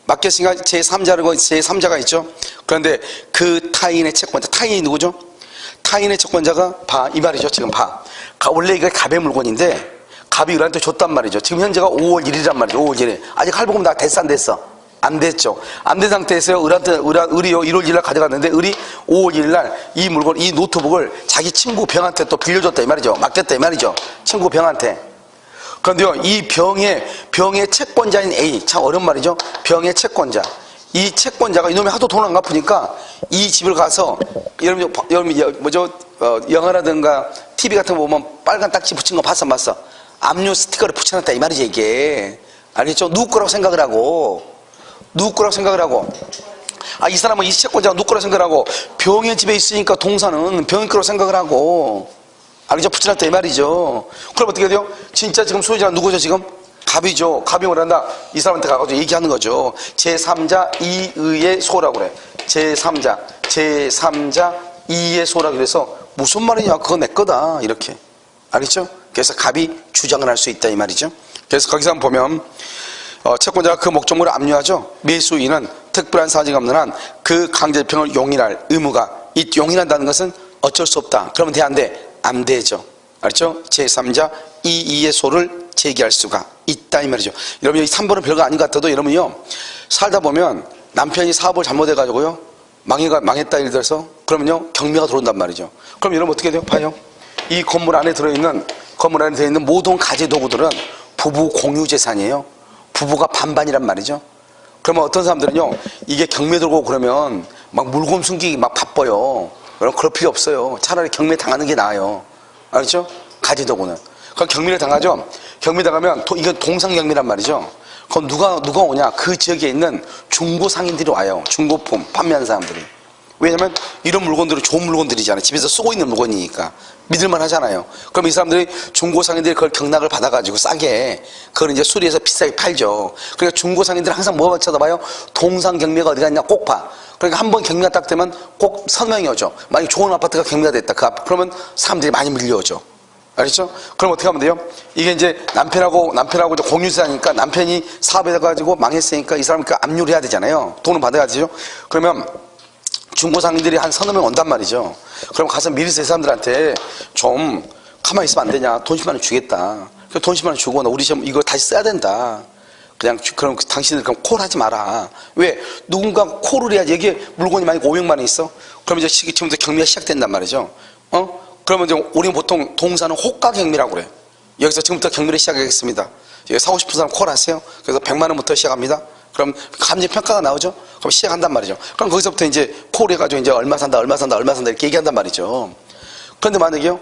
맡겼으니까 제3자가 있죠. 그런데 그 타인의 채권자, 타인이 누구죠? 타인의 채권자가 이 말이죠. 지금 원래 이게 갑의 물건인데 갑이 을한테 줬단 말이죠. 지금 현재가 5월 1일이란 말이죠. 5월 1일. 아직 할부금 다 됐어 안 됐어? 안 됐죠. 안 된 상태에서 을이 1월 1일 날 가져갔는데 을이 5월 1일 날 이 물건, 이 노트북을 자기 친구 병한테 또 빌려줬다 이 말이죠. 맡겼다 이 말이죠. 친구 병한테. 그런데요, 이 병의 채권자인 A, 참 어려운 말이죠. 병의 채권자. 이 채권자가 이놈이 하도 돈을 안 갚으니까 이 집을 가서 여러분 영화라든가 TV 같은 거 보면 빨간 딱지 붙인 거 봤어? 압류 스티커를 붙여놨다 이 말이지 이게. 알겠죠? 누구 거라고 생각을 하고 이 사람은 이 채권자가 누구 거라고 생각을 하고 병의 집에 있으니까 동사는 병의 거라고 생각을 하고 알겠죠? 붙여놨다 이 말이죠. 그럼 어떻게 돼요? 진짜 지금 소유자는 누구죠 지금? 갑이죠. 갑이 뭐란다? 이 사람한테 가가지고 얘기하는 거죠. 제3자 이의의 소라고 그래. 제3자 이의의 소라고 그래서 무슨 말이냐? 그거 내 거다. 이렇게. 알겠죠? 그래서 갑이 주장을 할 수 있다 이 말이죠. 그래서 거기서 한번 보면 채권자가 그 목적물을 압류하죠. 매수인은 특별한 사정이 없는 한 그 강제집행을 용인할 의무가 용인한다는 것은 어쩔 수 없다. 그러면 돼 안 돼? 안 되죠. 알죠? 제3자 이의의 소를 제기할 수가 있다 이 말이죠. 여러분 여기 3번은 별거 아닌 것 같아도 여러분요 살다 보면 남편이 사업을 잘못해가지고요 망했다 예를 들어서 그러면요 경매가 들어온단 말이죠. 그럼 여러분 어떻게 돼요? 봐요. 이 건물 안에 들어있는 모든 가재도구들은 부부 공유 재산이에요. 부부가 반반이란 말이죠. 그러면 어떤 사람들은요 이게 경매 들고 그러면 막 물건 숨기기 막 바빠요. 여러분 그럴 필요 없어요. 차라리 경매 당하는 게 나아요. 알죠? 가재도구는. 그럼 경매를 당하죠. 경매 당하면 이건 동상경매란 말이죠. 그럼 누가 오냐? 그 지역에 있는 중고 상인들이 와요. 중고품 판매하는 사람들이. 왜냐면 이런 물건들은 좋은 물건들이잖아요. 집에서 쓰고 있는 물건이니까 믿을만 하잖아요. 그럼 이 사람들이 중고 상인들이 그걸 경락을 받아가지고 싸게 그걸 이제 수리해서 비싸게 팔죠. 그러니까 중고 상인들은 항상 뭐가 쳐다봐요? 동상경매가 어디 갔냐? 꼭 봐. 그러니까 한번 경매가 딱 되면 꼭 선명히 오죠. 만약 좋은 아파트가 경매가 됐다. 그러면 사람들이 많이 밀려오죠. 알겠죠? 그럼 어떻게 하면 돼요? 이게 이제 남편하고 이제 공유자니까 남편이 사업에 가지고 망했으니까 이 사람은 압류를 해야 되잖아요. 돈을 받아야 되죠. 그러면 중고상인들이 한 서너 명 온단 말이죠. 그럼 가서 미리 이 사람들한테 좀 가만히 있으면 안 되냐? 돈 10만 원 주겠다. 돈 10만 원 주고 나 우리 시험 이거 다시 써야 된다. 그럼 당신들 그럼 콜 하지 마라. 왜? 누군가 콜을 해야지. 이게 물건이 만약 500만 원 있어? 그럼 이제 지금부터 경매가 시작된단 말이죠. 그러면 이제 우리는 보통 동사는 호가 경매라고 그래. 여기서 지금부터 경매를 시작하겠습니다. 사고 싶은 사람 콜 하세요. 그래서 100만 원부터 시작합니다. 그럼 감정평가가 나오죠? 그럼 시작한단 말이죠. 그럼 거기서부터 이제 콜 해가지고 이제 얼마 산다 이렇게 얘기한단 말이죠. 그런데 만약에요,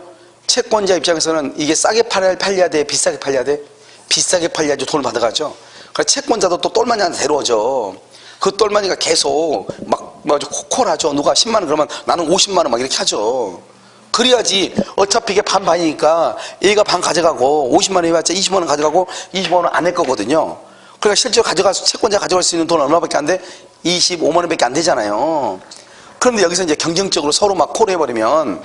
채권자 입장에서는 이게 싸게 팔려야 돼? 비싸게 팔려야 돼? 비싸게 팔려야지 돈을 받아가죠. 그래서 채권자도 또 똘마니한테 데려오죠. 그 똘마니가 계속 막 콜하죠. 누가 10만 원 그러면 나는 50만 원 막 이렇게 하죠. 그래야지 어차피 이게 반반이니까 얘가 반 가져가고 50만 원 해봤자 20만 원 가져가고 20만 원 안 낼 거거든요. 그러니까 실제로 채권자 가져갈 수 있는 돈 얼마밖에 안 돼? 25만 원밖에 안 되잖아요. 그런데 여기서 이제 경쟁적으로 서로 막 콜을 해버리면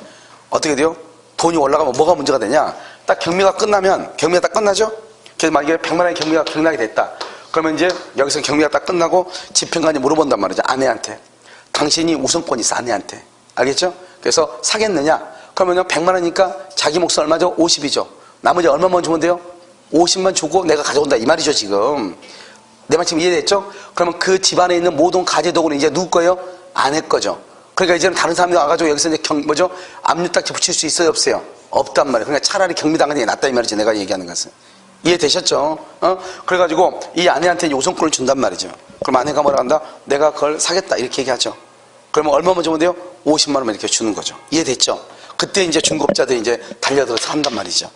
어떻게 돼요? 돈이 올라가면 뭐가 문제가 되냐? 딱 경매가 끝나면, 경매가 딱 끝나죠? 그래서 만약에 100만 원의 경매가 경락이 됐다. 그러면 이제 여기서 경매가 딱 끝나고 집행관이 물어본단 말이죠. 아내한테. 당신이 우선권이 있어, 아내한테. 알겠죠? 그래서 사겠느냐? 그러면요, 100만 원이니까 자기 몫은 얼마죠? 50이죠. 나머지 얼마만 주면 돼요? 50만 주고 내가 가져온다. 이 말이죠, 지금. 내 말 지금 이해됐죠? 그러면 그 집안에 있는 모든 가재도구는 이제 누구 거예요? 아내 거죠. 그러니까 이제는 다른 사람이 와가지고 여기서 이제 압류딱지 붙일 수 있어요, 없어요? 없단 말이에요. 그러니까 차라리 경미당하는 게 낫다, 이 말이죠. 내가 얘기하는 것은. 이해되셨죠? 그래가지고 이 아내한테 요성권을 준단 말이죠. 그럼 아내가 뭐라 한다? 내가 그걸 사겠다. 이렇게 얘기하죠. 그러면 얼마만 주면 돼요? 50만 원만 이렇게 주는 거죠. 이해됐죠? 그때 이제 중급자들이 이제 달려들어서 한단 말이죠.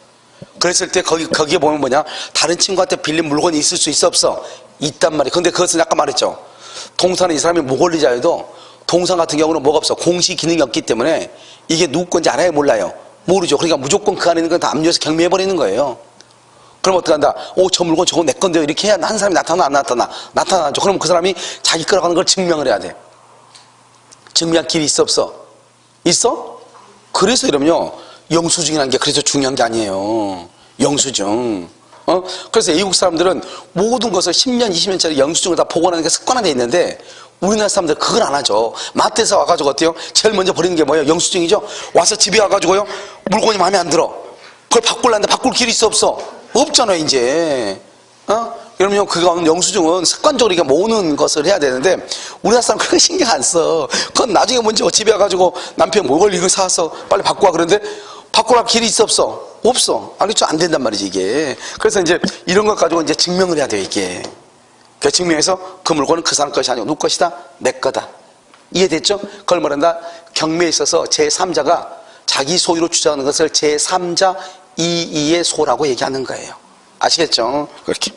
그랬을 때 거기에 보면 뭐냐? 다른 친구한테 빌린 물건이 있을 수 있어, 없어? 있단 말이에요. 근데 그것은 아까 말했죠. 동산은 이 사람이 못 권리자여도 동산 같은 경우는 뭐가 없어? 공시 기능이 없기 때문에 이게 누구 건지 알아요? 몰라요? 모르죠. 그러니까 무조건 그 안에 있는 건 다 압류해서 경매해버리는 거예요. 그럼 어떻게 한다? 저 물건 저거 내 건데요. 이렇게 해야 한 사람이 나타나, 안 나타나? 나타나죠. 그럼 그 사람이 자기 거라고 하는 걸 증명을 해야 돼. 증명할 길이 있어, 없어? 있어? 그래서 이러면요, 영수증이라는 게 그래서 중요한 게 아니에요. 영수증. 그래서 외국 사람들은 모든 것을 10년, 20년짜리 영수증을 다 복원하는 게 습관화되어 있는데 우리나라 사람들 그걸 안 하죠. 마트에서 와가지고 어때요? 제일 먼저 버리는 게 뭐예요? 영수증이죠? 와서 집에 와가지고요, 물건이 마음에 안 들어. 그걸 바꾸려는데 바꿀 길이 있어, 없어? 없잖아요, 이제. 그러면 그거 영수증은 습관적으로 이게 모으는 것을 해야 되는데 우리나라 사람 그렇게 신경 안 써. 그건 나중에 먼저 집에 와가지고 남편 뭘 이거 사서 빨리 바꾸와 그러는데 바꾸라 길이 있어, 없어? 없어. 알겠죠? 안 된단 말이지, 이게. 그래서 이제 이런 것 가지고 이제 증명을 해야 돼요, 이게. 그 증명해서 그 물건은 그 사람 것이 아니고 누구 것이다? 내 거다. 이해됐죠? 그걸 말한다. 경매에 있어서 제3자가 자기 소유로 주장하는 것을 제3자 이의의 소라고 얘기하는 거예요. 아시겠죠? 그렇게.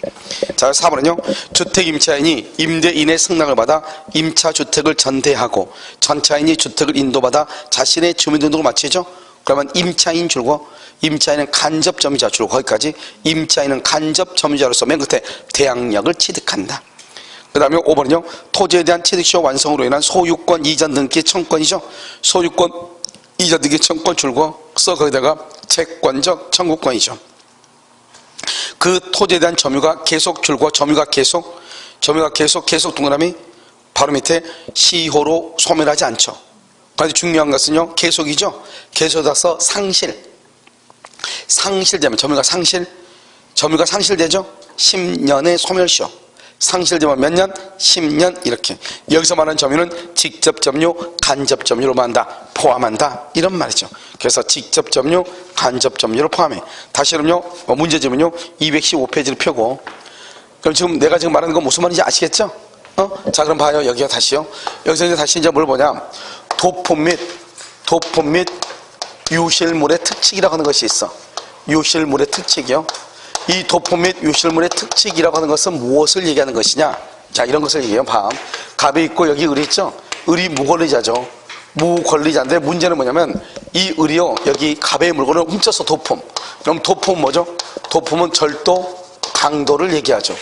자, 4번은요. 주택 임차인이 임대인의 승낙을 받아 임차 주택을 전대하고 전차인이 주택을 인도받아 자신의 주민등록을 마치죠. 그러면 임차인 줄고 임차인은 간접 점유자 줄고 거기까지 임차인은 간접 점유자로서 맨 끝에 대항력을 취득한다. 그 다음에 5번은요. 토지에 대한 취득시효 완성으로 인한 소유권 이전 등기 청구권이죠. 소유권 이전 등기 청구권 줄고 써 거기다가 채권적 청구권이죠. 그 토지에 대한 점유가 계속 줄고 점유가 계속 동그라미 바로 밑에 시효로 소멸하지 않죠. 그런데 중요한 것은요. 계속이죠. 계속에서 상실되면 점유가 상실되죠. 10년의 소멸시효. 상실되면 몇 년? 10년 이렇게. 여기서 말하는 점유는 직접 점유, 간접 점유로 포함한다. 이런 말이죠. 그래서 직접 점유, 간접 점유를 포함해. 다시 그럼요. 문제지문요. 215페이지를 펴고. 그럼 지금 내가 지금 말하는 건 무슨 말인지 아시겠죠? 자, 그럼 봐요. 여기요. 다시요. 여기서 이제 다시 이제 뭘 보냐? 도품 및 유실물의 특칙이라고 하는 것이 있어. 유실물의 특칙이요. 이 도품 및 유실물의 특칙이라고 하는 것은 무엇을 얘기하는 것이냐? 자, 이런 것을 얘기해요. 갑이 있고 여기 을이 있죠? 을이 무권리자죠. 무권리자인데 문제는 뭐냐면 이 을이요. 여기 갑의 물건을 훔쳐서 도품. 그럼 도품은 뭐죠? 도품은 절도, 강도를 얘기하죠.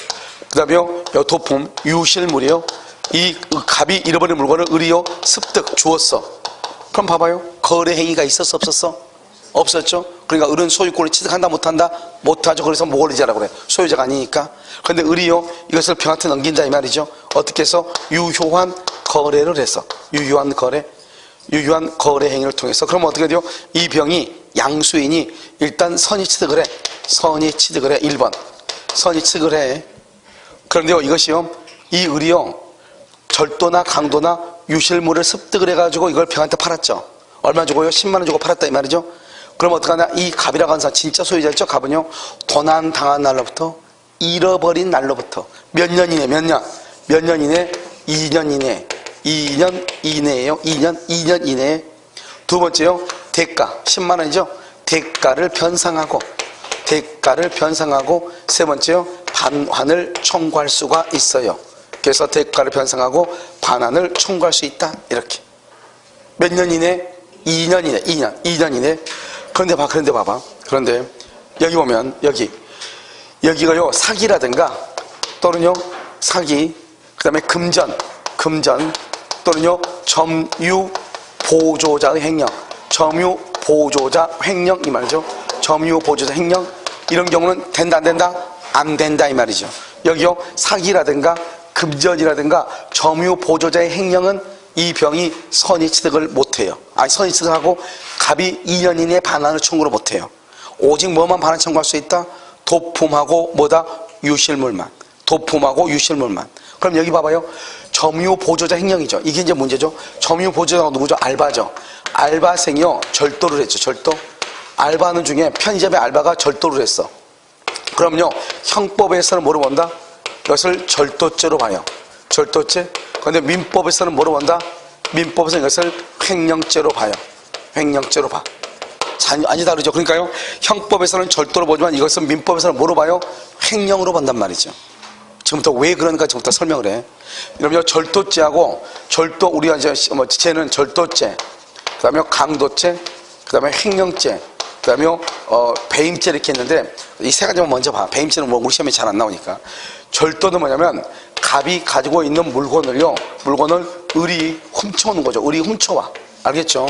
그 다음에요. 도품, 유실물이요. 이 갑이 잃어버린 물건을 을이요. 습득, 주었어. 그럼 봐봐요. 거래 행위가 있었어, 없었어? 없었죠? 그러니까 을은 소유권을 취득한다, 못한다? 못하죠. 그래서 무권리자라고 그래. 소유자가 아니니까. 그런데 을이요, 이것을 병한테 넘긴다, 이 말이죠. 어떻게 해서? 유효한 거래를 해서. 유효한 거래 행위를 통해서. 그러면 어떻게 돼요? 이 병이, 양수인이 일단 선의 취득을 해. 1번. 선의 취득을 해. 그런데요, 이것이요, 이 을이요, 절도나 강도나 유실물을 습득을 해가지고 이걸 병한테 팔았죠. 얼마 주고요? 10만 원 주고 팔았다, 이 말이죠. 그럼 어떡하냐? 이 갑이라고 하는 사람, 진짜 소유자죠? 갑은요, 도난 당한 날로부터, 잃어버린 날로부터, 몇 년 이내? 2년 이내에요. 2년 이내에. 두 번째요, 대가, 10만 원이죠? 대가를 변상하고, 세 번째요, 반환을 청구할 수가 있어요. 그래서 대가를 변상하고 반환을 청구할 수 있다. 이렇게. 몇 년 이내? 2년 이내. 그런데 봐봐. 그런데 여기 보면 여기가요, 사기라든가 또는요, 사기, 그 다음에 금전 또는요, 점유 보조자의 횡령, 이 말이죠. 점유 보조자 횡령, 이런 경우는 된다, 안 된다? 안 된다, 이 말이죠. 여기요, 사기라든가 금전이라든가 점유 보조자의 행령은 이 병이 선의 취득을 못해요. 아니, 선의 취득하고 갑이 2년 이내에 반환을 청구를 못해요. 오직 뭐만 반환 청구할 수 있다? 도품하고 뭐다? 유실물만. 도품하고 유실물만. 그럼 여기 봐봐요. 점유 보조자 행령이죠. 이게 이제 문제죠. 점유 보조자가 누구죠? 알바죠. 알바생이요, 절도를 했죠. 절도. 알바하는 중에 편의점의 알바가 절도를 했어. 그럼요, 형법에서는 뭐로 본다? 이것을 절도죄로 봐요. 절도죄. 그런데 민법에서는 뭐로 본다? 민법에서는 이것을 횡령죄로 봐요. 횡령죄로 봐. 아니 다르죠. 그러니까요, 형법에서는 절도로 보지만 이것은 민법에서는 뭐로 봐요? 횡령으로 본단 말이죠. 지금부터 왜 그러는가 지금부터 설명을 해. 그러면 절도죄하고 절도, 우리가 이제 죄는 절도죄, 그 다음에 강도죄, 그 다음에 횡령죄, 그 다음에 배임죄 이렇게 했는데, 이 세 가지만 먼저 봐. 배임죄는 뭐 우리 시험에 잘 안 나오니까. 절도는 뭐냐면 갑이 가지고 있는 물건을 을이 훔쳐오는 거죠. 을이 훔쳐와. 알겠죠?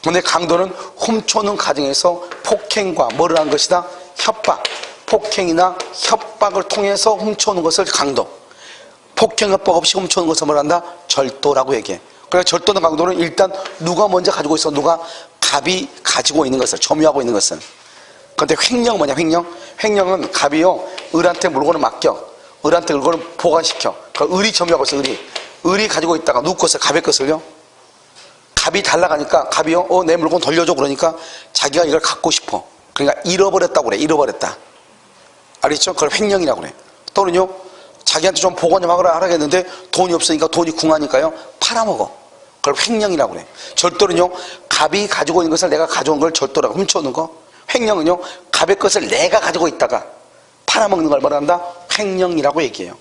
근데 강도는 훔쳐오는 과정에서 폭행과 뭐를 한 것이다? 협박. 폭행이나 협박을 통해서 훔쳐오는 것을 강도. 폭행, 협박 없이 훔쳐오는 것을 뭐라 한다? 절도라고 얘기해. 그러니까 절도나 강도는 일단 누가 먼저 가지고 있어? 누가? 갑이 가지고 있는 것을, 점유하고 있는 것을. 그런데 횡령 뭐냐? 횡령은 갑이요, 을한테 물건을 맡겨. 을한테 물건을 보관시켜. 그러니까 을이 점유하고 있어. 을이 가지고 있다가 누구 것을? 갑의 것을요. 갑이 달라가니까 갑이요, 내 물건 돌려줘. 그러니까 자기가 이걸 갖고 싶어. 그러니까 잃어버렸다고 그래. 잃어버렸다. 알겠죠? 그걸 횡령이라고 그래. 또는요, 자기한테 좀 보관 좀 하라겠는데 돈이 없으니까, 돈이 궁하니까요, 팔아먹어. 그걸 횡령이라고 그래. 절도는요, 갑이 가지고 있는 것을 내가 가져온 걸 절도라고, 훔쳐오는 거. 횡령은요, 갑의 것을 내가 가지고 있다가 팔아먹는 걸 뭐라 한다? 횡령이라고 얘기해요.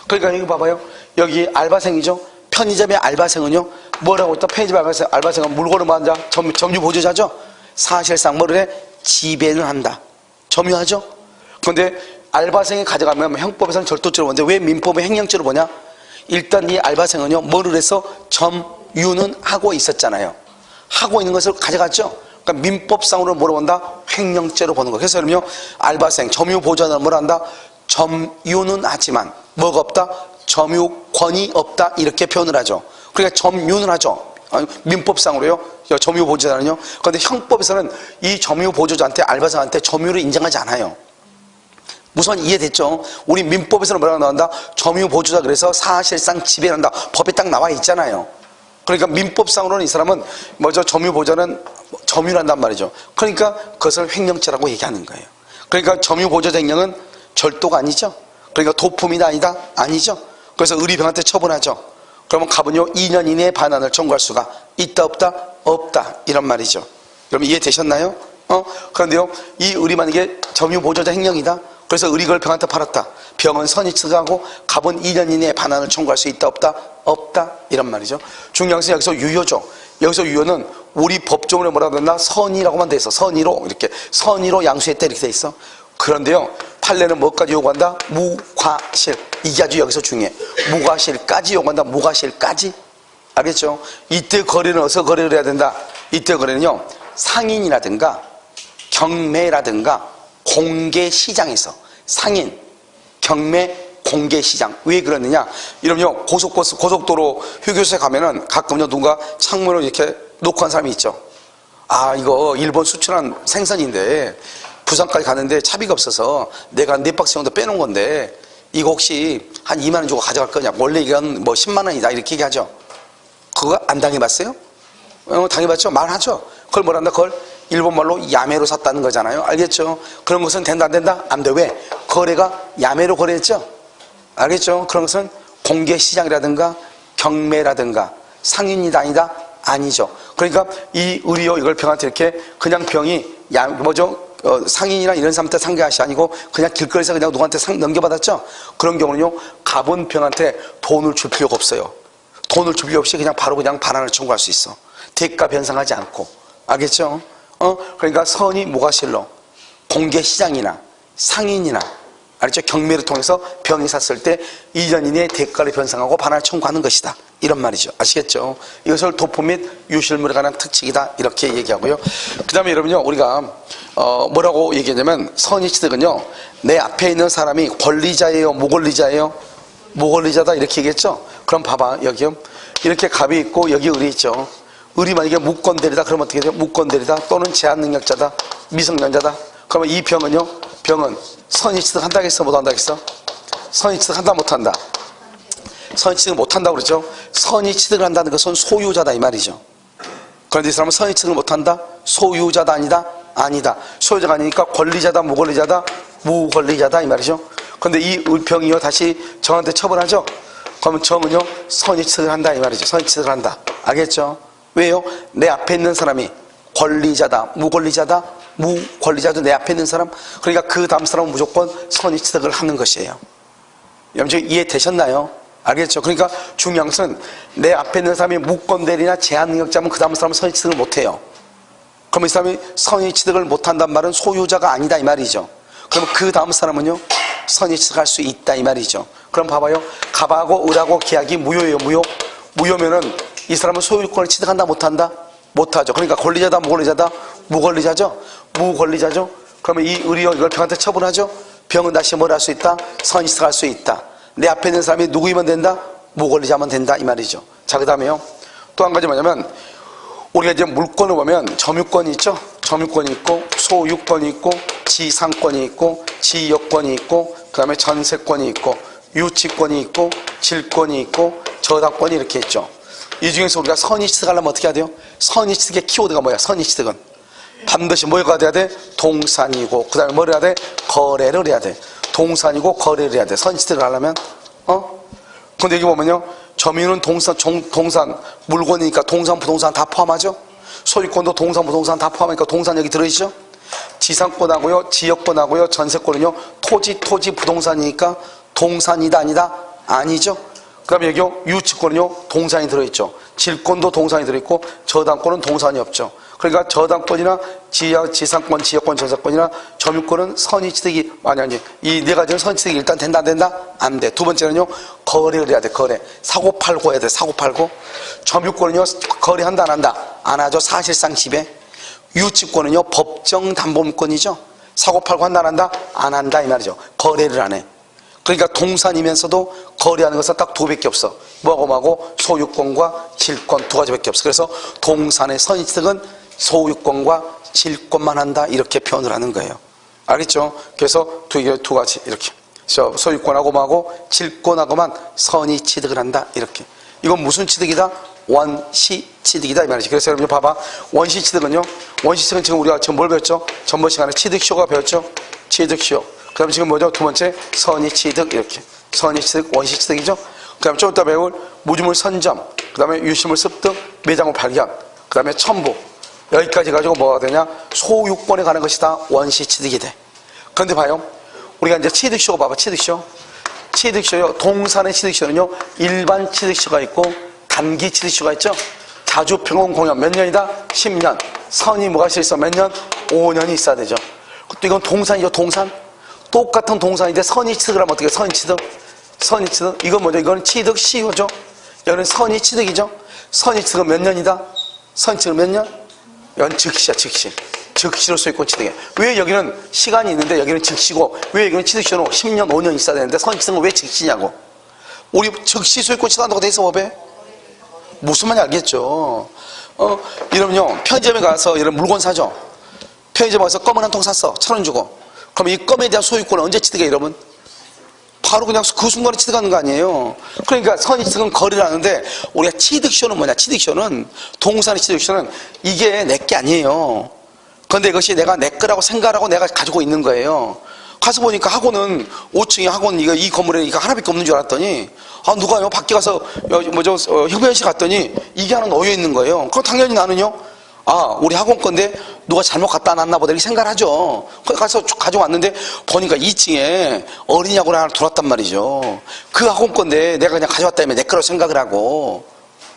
그러니까 여기 봐봐요. 여기 알바생이죠. 편의점의 알바생은요, 뭐라고 했다? 편의점 알바생은 물건을 만져 점유 보조자죠. 사실상 뭐를 해? 지배를 한다. 점유하죠. 그런데 알바생이 가져가면 형법에서는 절도죄로 보는데 왜 민법의 횡령죄로 보냐? 일단 이 알바생은요, 뭐를 해서 점유는 하고 있었잖아요. 하고 있는 것을 가져갔죠. 그러니까 민법상으로 뭐로 본다? 횡령죄로 보는 거. 그래서 그러면 알바생, 점유 보조자는 뭐라 한다? 점유는 하지만 뭐가 없다? 점유권이 없다. 이렇게 표현을 하죠. 그러니까 점유는 하죠. 민법상으로요, 점유 보조자는요. 그런데 형법에서는 이 점유 보조자한테, 알바생한테 점유를 인정하지 않아요. 무슨 이해됐죠? 우리 민법에서는 뭐라고 나온다? 점유 보조자. 그래서 사실상 지배를 한다. 법에 딱 나와 있잖아요. 그러니까 민법상으로는 이 사람은 먼저 점유 보조자는 점유를 한단 말이죠. 그러니까 그것을 횡령죄라고 얘기하는 거예요. 그러니까 점유 보조자 행령은 절도가 아니죠. 그러니까 도품이다 아니다? 아니죠. 그래서 을이병한테 처분하죠. 그러면 갑은요, 2년 이내에 반환을 청구할 수가 있다 없다? 없다. 이런 말이죠. 여러분 이해되셨나요? 그런데요, 이 을이 만약에 점유 보조자 행령이다. 그래서 을이 그걸 병한테 팔았다. 병은 선의 취득하고 갑은 2년 이내에 반환을 청구할 수 있다 없다? 없다. 이런 말이죠. 중요한 것은 여기서 유효죠. 여기서 유효는 우리 법조문에 뭐라고 했나? 선의라고만 돼 있어. 선의로 이렇게 선의로 양수했다 이렇게 돼 있어. 그런데요, 판례는 뭐까지 요구한다? 무과실. 이게 아주 여기서 중요해. 무과실까지 요구한다. 무과실까지. 알겠죠? 이때 거래는 어디서 거래를 해야 된다? 이때 거래는요, 상인이라든가 경매라든가 공개시장에서. 상인, 경매, 공개시장. 왜 그러느냐? 이러면요, 고속도로 휴게소에 가면은 가끔요, 누군가 창문을 이렇게 놓고 한 사람이 있죠. 아, 이거 일본 수출한 생선인데 부산까지 가는데 차비가 없어서 내가 4박스 정도 빼놓은 건데 이거 혹시 한 2만 원 주고 가져갈 거냐? 원래 이건 뭐 10만 원이다. 이렇게 얘기하죠. 그거 안 당해봤어요? 당해봤죠? 말하죠. 그걸 뭐란다? 그걸 일본말로 야매로 샀다는 거잖아요. 알겠죠? 그런 것은 된다 안 된다? 안 돼. 왜? 거래가 야매로 거래했죠? 알겠죠? 그런 것은 공개시장이라든가 경매라든가 상인이다 아니다? 아니죠. 그러니까 이 을이요, 이걸 병한테 이렇게 그냥 병이 상인이나 이런 사람한테 산 것이 아니고 그냥 길거리에서 그냥 누구한테 넘겨받았죠? 그런 경우는요, 갑은 병한테 돈을 줄 필요가 없어요. 돈을 줄 필요 없이 그냥 바로 그냥 반환을 청구할 수 있어. 대가 변상하지 않고. 알겠죠? 그러니까 선의 무과실로 공개시장이나 상인이나 알죠? 경매를 통해서 병이 샀을 때 2년 이내에 대가를 변상하고 반환을 청구하는 것이다. 이런 말이죠. 아시겠죠? 이것을 도포 및 유실물에 관한 특칙이다. 이렇게 얘기하고요. 그 다음에 여러분요, 우리가 뭐라고 얘기하냐면 선의취득은요, 내 앞에 있는 사람이 권리자예요, 무권리자예요? 무권리자다 이렇게 얘기했죠? 그럼 봐봐, 여기요. 이렇게 갑이 있고 여기 을이 있죠. 을이 만약에 무권대리다 그러면 어떻게 돼요? 무권대리다 또는 제한능력자다, 미성년자다. 그러면 이 병은요, 병은 선의취득 한다겠어, 못한다겠어? 선의취득 한다, 못한다? 선의취득을 못한다고 그러죠. 선의취득을 한다는 것은 소유자다 이 말이죠. 그런데 이 사람은 선의취득을 못한다? 소유자다 아니다? 아니다. 소유자가 아니니까 권리자다, 무권리자다? 무권리자다 이 말이죠. 그런데 이 을병이요, 다시 정한테 처벌하죠. 그러면 정은요, 선의취득을 한다 이 말이죠. 선의취득을 한다. 알겠죠? 왜요? 내 앞에 있는 사람이 권리자다, 무권리자다? 무권리자도 내 앞에 있는 사람. 그러니까 그 다음 사람은 무조건 선의취득을 하는 것이에요. 여러분 이해되셨나요? 알겠죠? 그러니까 중요한 것은 내 앞에 있는 사람이 무권대리나 제한능력자면 그 다음 사람은 선의취득을 못해요. 그럼 이 사람이 선의취득을 못한단 말은 소유자가 아니다 이 말이죠. 그러면 그 다음 사람은요, 선의취득할 수 있다 이 말이죠. 그럼 봐봐요. 갑하고 을하고 계약이 무효예요. 무효. 무효면은 이 사람은 소유권을 취득한다 못한다? 못하죠. 그러니까 권리자다 무권리자다? 무권리자죠. 무권리자죠. 그러면 이 을이요, 이걸 병한테 처분하죠. 병은 다시 뭘 할 수 있다? 선의취득할 수 있다. 내 앞에 있는 사람이 누구이면 된다? 무권리자면 된다 이 말이죠. 자, 그 다음에요, 또 한 가지 뭐냐면 우리가 이제 물권을 보면 점유권이 있죠. 점유권이 있고 소유권이 있고 지상권이 있고 지역권이 있고 그 다음에 전세권이 있고 유치권이 있고 질권이 있고 저당권이 이렇게 있죠. 이 중에서 우리가 선의취득하려면 어떻게 해야 돼요? 선의취득의 키워드가 뭐야? 선의취득은 반드시 뭐가 돼야 돼? 동산이고 그 다음에 뭘 해야 돼? 거래를 해야 돼. 동산이고 거래를 해야 돼. 선의취득을 하려면. 근데 여기 보면요, 점유는 동산 물건이니까 동산 부동산 다 포함하죠. 소유권도 동산 부동산 다 포함하니까 동산 여기 들어있죠. 지상권하고요, 지역권하고요, 전세권은요 토지 부동산이니까 동산이다 아니다? 아니죠. 그 다음에 여기요, 유치권은요 동산이 들어있죠. 질권도 동산이 들어있고 저당권은 동산이 없죠. 그러니까 저당권이나 지상권, 지역권, 전세권이나 점유권은 선의취득이 아니 이 네 가지는 선의취득이 일단 된다 안 된다? 안 돼. 두 번째는요, 거래를 해야 돼. 거래. 사고 팔고 해야 돼. 사고 팔고. 점유권은요, 거래한다 안 한다? 안 하죠. 사실상 지배. 유치권은요, 법정 담보권이죠. 사고 팔고 한다 안 한다? 안 한다 이 말이죠. 거래를 안 해. 그러니까 동산이면서도 거래하는 것은 딱 두 개밖에 없어. 뭐하고 소유권과 질권 두 가지밖에 없어. 그래서 동산의 선의취득은 소유권과 질권만 한다 이렇게 표현을 하는 거예요. 알겠죠? 그래서 두 가지 이렇게 소유권하고 뭐하고 질권하고만 선의취득을 한다 이렇게. 이건 무슨 취득이다? 원시취득이다 이 말이지. 그래서 여러분 봐봐, 원시취득은요, 원시취득은 지금 우리가 지금 뭘 배웠죠? 전번 시간에 취득시효가 배웠죠? 취득시효. 그 다음에 지금 뭐죠? 두 번째 선의취득 이렇게. 선의취득, 원시취득이죠? 그 다음에 좀 이따 배울 무주물 선점, 그 다음에 유실물 습득, 매장물 발견, 그 다음에 첨부. 여기까지 가지고 뭐가 되냐? 소유권에 관한 것이다. 원시취득이 돼. 그런데 봐요, 우리가 이제 취득시효 봐봐. 취득시효요, 동산의 취득시효는요 일반 취득시효가 있고 단기 취득시효가 있죠. 자주평온 공연 몇 년이다? 10년. 선이 뭐가 있어? 몇 년? 5년이 있어야 되죠. 또 이건 동산이죠. 동산. 똑같은 동산인데 선의취득을 하면 어떻게 해? 선의취득. 이건 뭐죠? 이건 취득시효죠. 여기는 선의취득이죠. 선의취득은 몇 년이다? 선의취득은 몇 년? 이건 즉시야, 즉시. 즉시로 소유권 취득해. 왜 여기는 시간이 있는데 여기는 즉시고, 왜 여기는 취득시효는 10년, 5년 있어야 되는데 선의취득은 왜 즉시냐고. 우리 즉시 소유권 취득한다고 돼 있어, 법에? 무슨 말인지 알겠죠? 이러면요, 편의점에 가서 이런 물건 사죠. 편의점에 가서 껌을 한 통 샀어. 1,000원 주고. 그럼 이 껌에 대한 소유권은 언제 취득해, 여러분? 바로 그냥 그 순간에 취득하는 거 아니에요. 그러니까 선의취득은 거래를 하는데, 우리가 취득시효는 뭐냐? 취득시효는, 동산의 취득시효는 이게 내 게 아니에요. 그런데 이것이 내가 내 거라고 생각하고 내가 가지고 있는 거예요. 가서 보니까 학원은 5층에 학원 이 건물에 이거 하나밖에 없는 줄 알았더니, 누가요? 밖에 가서 흡연실 갔더니 이게 하나 놓여 있는 거예요. 그럼 당연히 나는요, 우리 학원 건데 누가 잘못 갖다 놨나 보다 이렇게 생각을 하죠. 가서 가져왔는데 보니까 2층에 어린이 학원 하나 들어왔단 말이죠. 그 학원 건데 내가 그냥 가져왔다면 내 거라고 생각을 하고.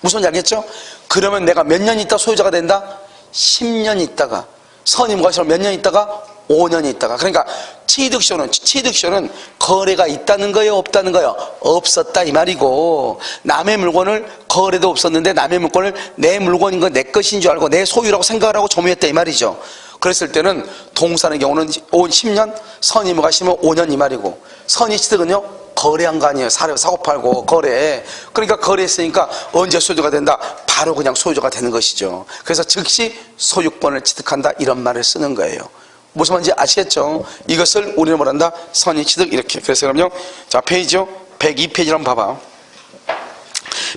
무슨 말인지 알겠죠? 그러면 내가 몇 년 있다 소유자가 된다? 10년 있다가. 선이 뭐가 싫어? 몇 년 있다가? 5년이 있다가. 그러니까 취득쇼는 거래가 있다는 거예요, 없다는 거예요? 없었다 이 말이고, 남의 물건을 거래도 없었는데 남의 물건을 내 물건인 거 내 것인 줄 알고 내 소유라고 생각을 하고 점유했다 이 말이죠. 그랬을 때는 동산의 경우는 10년, 선의무가시면 5년 이 말이고, 선의취득은요 거래한 거 아니에요. 사고 팔고 거래. 그러니까 거래했으니까 언제 소유가 된다? 바로 그냥 소유자가 되는 것이죠. 그래서 즉시 소유권을 취득한다 이런 말을 쓰는 거예요. 무슨 말인지 아시겠죠? 이것을 우리는 뭐란다? 선의취득 이렇게. 그래서 그럼요, 자 페이지요 102페이지 한번 봐봐.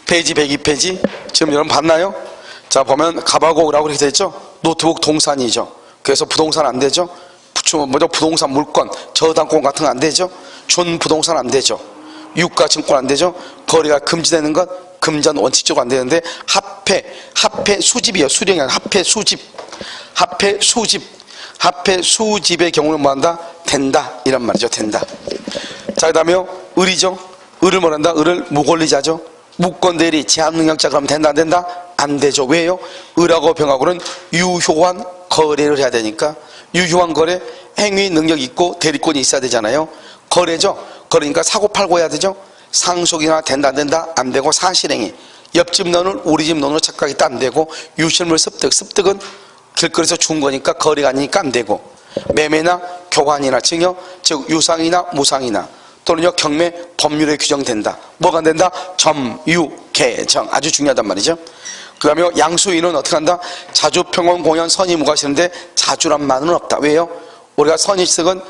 페이지 102페이지 지금 여러분 봤나요? 자 보면 갑하고라고 이렇게 되어있죠. 노트북 동산이죠. 그래서 부동산 안 되죠. 부동산 물건, 저당권 같은 거 안 되죠. 준부동산 안 되죠. 유가증권 안 되죠. 거래가 금지되는 것, 금전 원칙적으로 안 되는데, 합해 수집이에요. 수령이 아니라 합해 수집의 경우는 뭐한다? 된다 이런 말이죠. 된다. 자 그 다음에 을이죠. 을을 뭐란다? 을을 무권리자죠. 무권대리 제한능력자. 그러면 된다 안 된다? 안 되죠. 왜요? 을하고 병하고는 유효한 거래를 해야 되니까. 유효한 거래, 행위 능력 있고 대리권이 있어야 되잖아요. 거래죠. 그러니까 사고 팔고 해야 되죠. 상속이나 된다 안 된다? 안 되고, 사실행위, 옆집 논을 우리 집 논으로 착각했다 안 되고, 유실물 습득은 길거리에서 준 거니까 거래가 아니니까 안 되고, 매매나 교환이나 증여, 즉 유상이나 무상이나 또는요 경매, 법률에 규정된다. 뭐가 안 된다? 점유, 개정. 아주 중요하단 말이죠. 그 다음에 양수인은 어떻게 한다? 자주, 평원, 공연, 선의무가시는데 자주란 말은 없다. 왜요? 우리가 선의취득은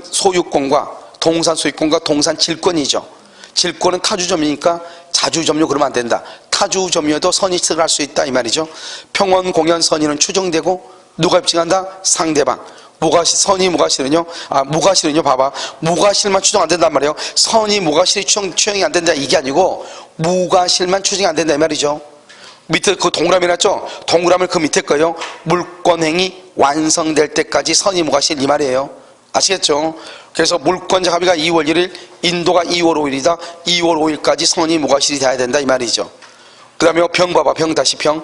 소유권과 동산 소유권과 동산 질권이죠. 질권은 타주점유니까 자주점유 그러면 안 된다. 타주점유에도 선의취득을 할 수 있다 이 말이죠. 평원, 공연, 선의는 추정되고 누가 입증한다? 상대방. 무가실은요, 봐봐. 무가실만 추정 안 된단 말이에요. 무가실이 추정이 안 된다 이게 아니고, 무가실만 추정이 안 된다 이 말이죠. 밑에 그 동그라미 났죠? 동그라미를 그 밑에 거요. 물권행위 완성될 때까지 선의무가실 이 말이에요. 아시겠죠? 그래서 물권자 합의가 2월 1일, 인도가 2월 5일이다. 2월 5일까지 선의무가실이 돼야 된다 이 말이죠. 그 다음에 병 봐봐. 병 다시 병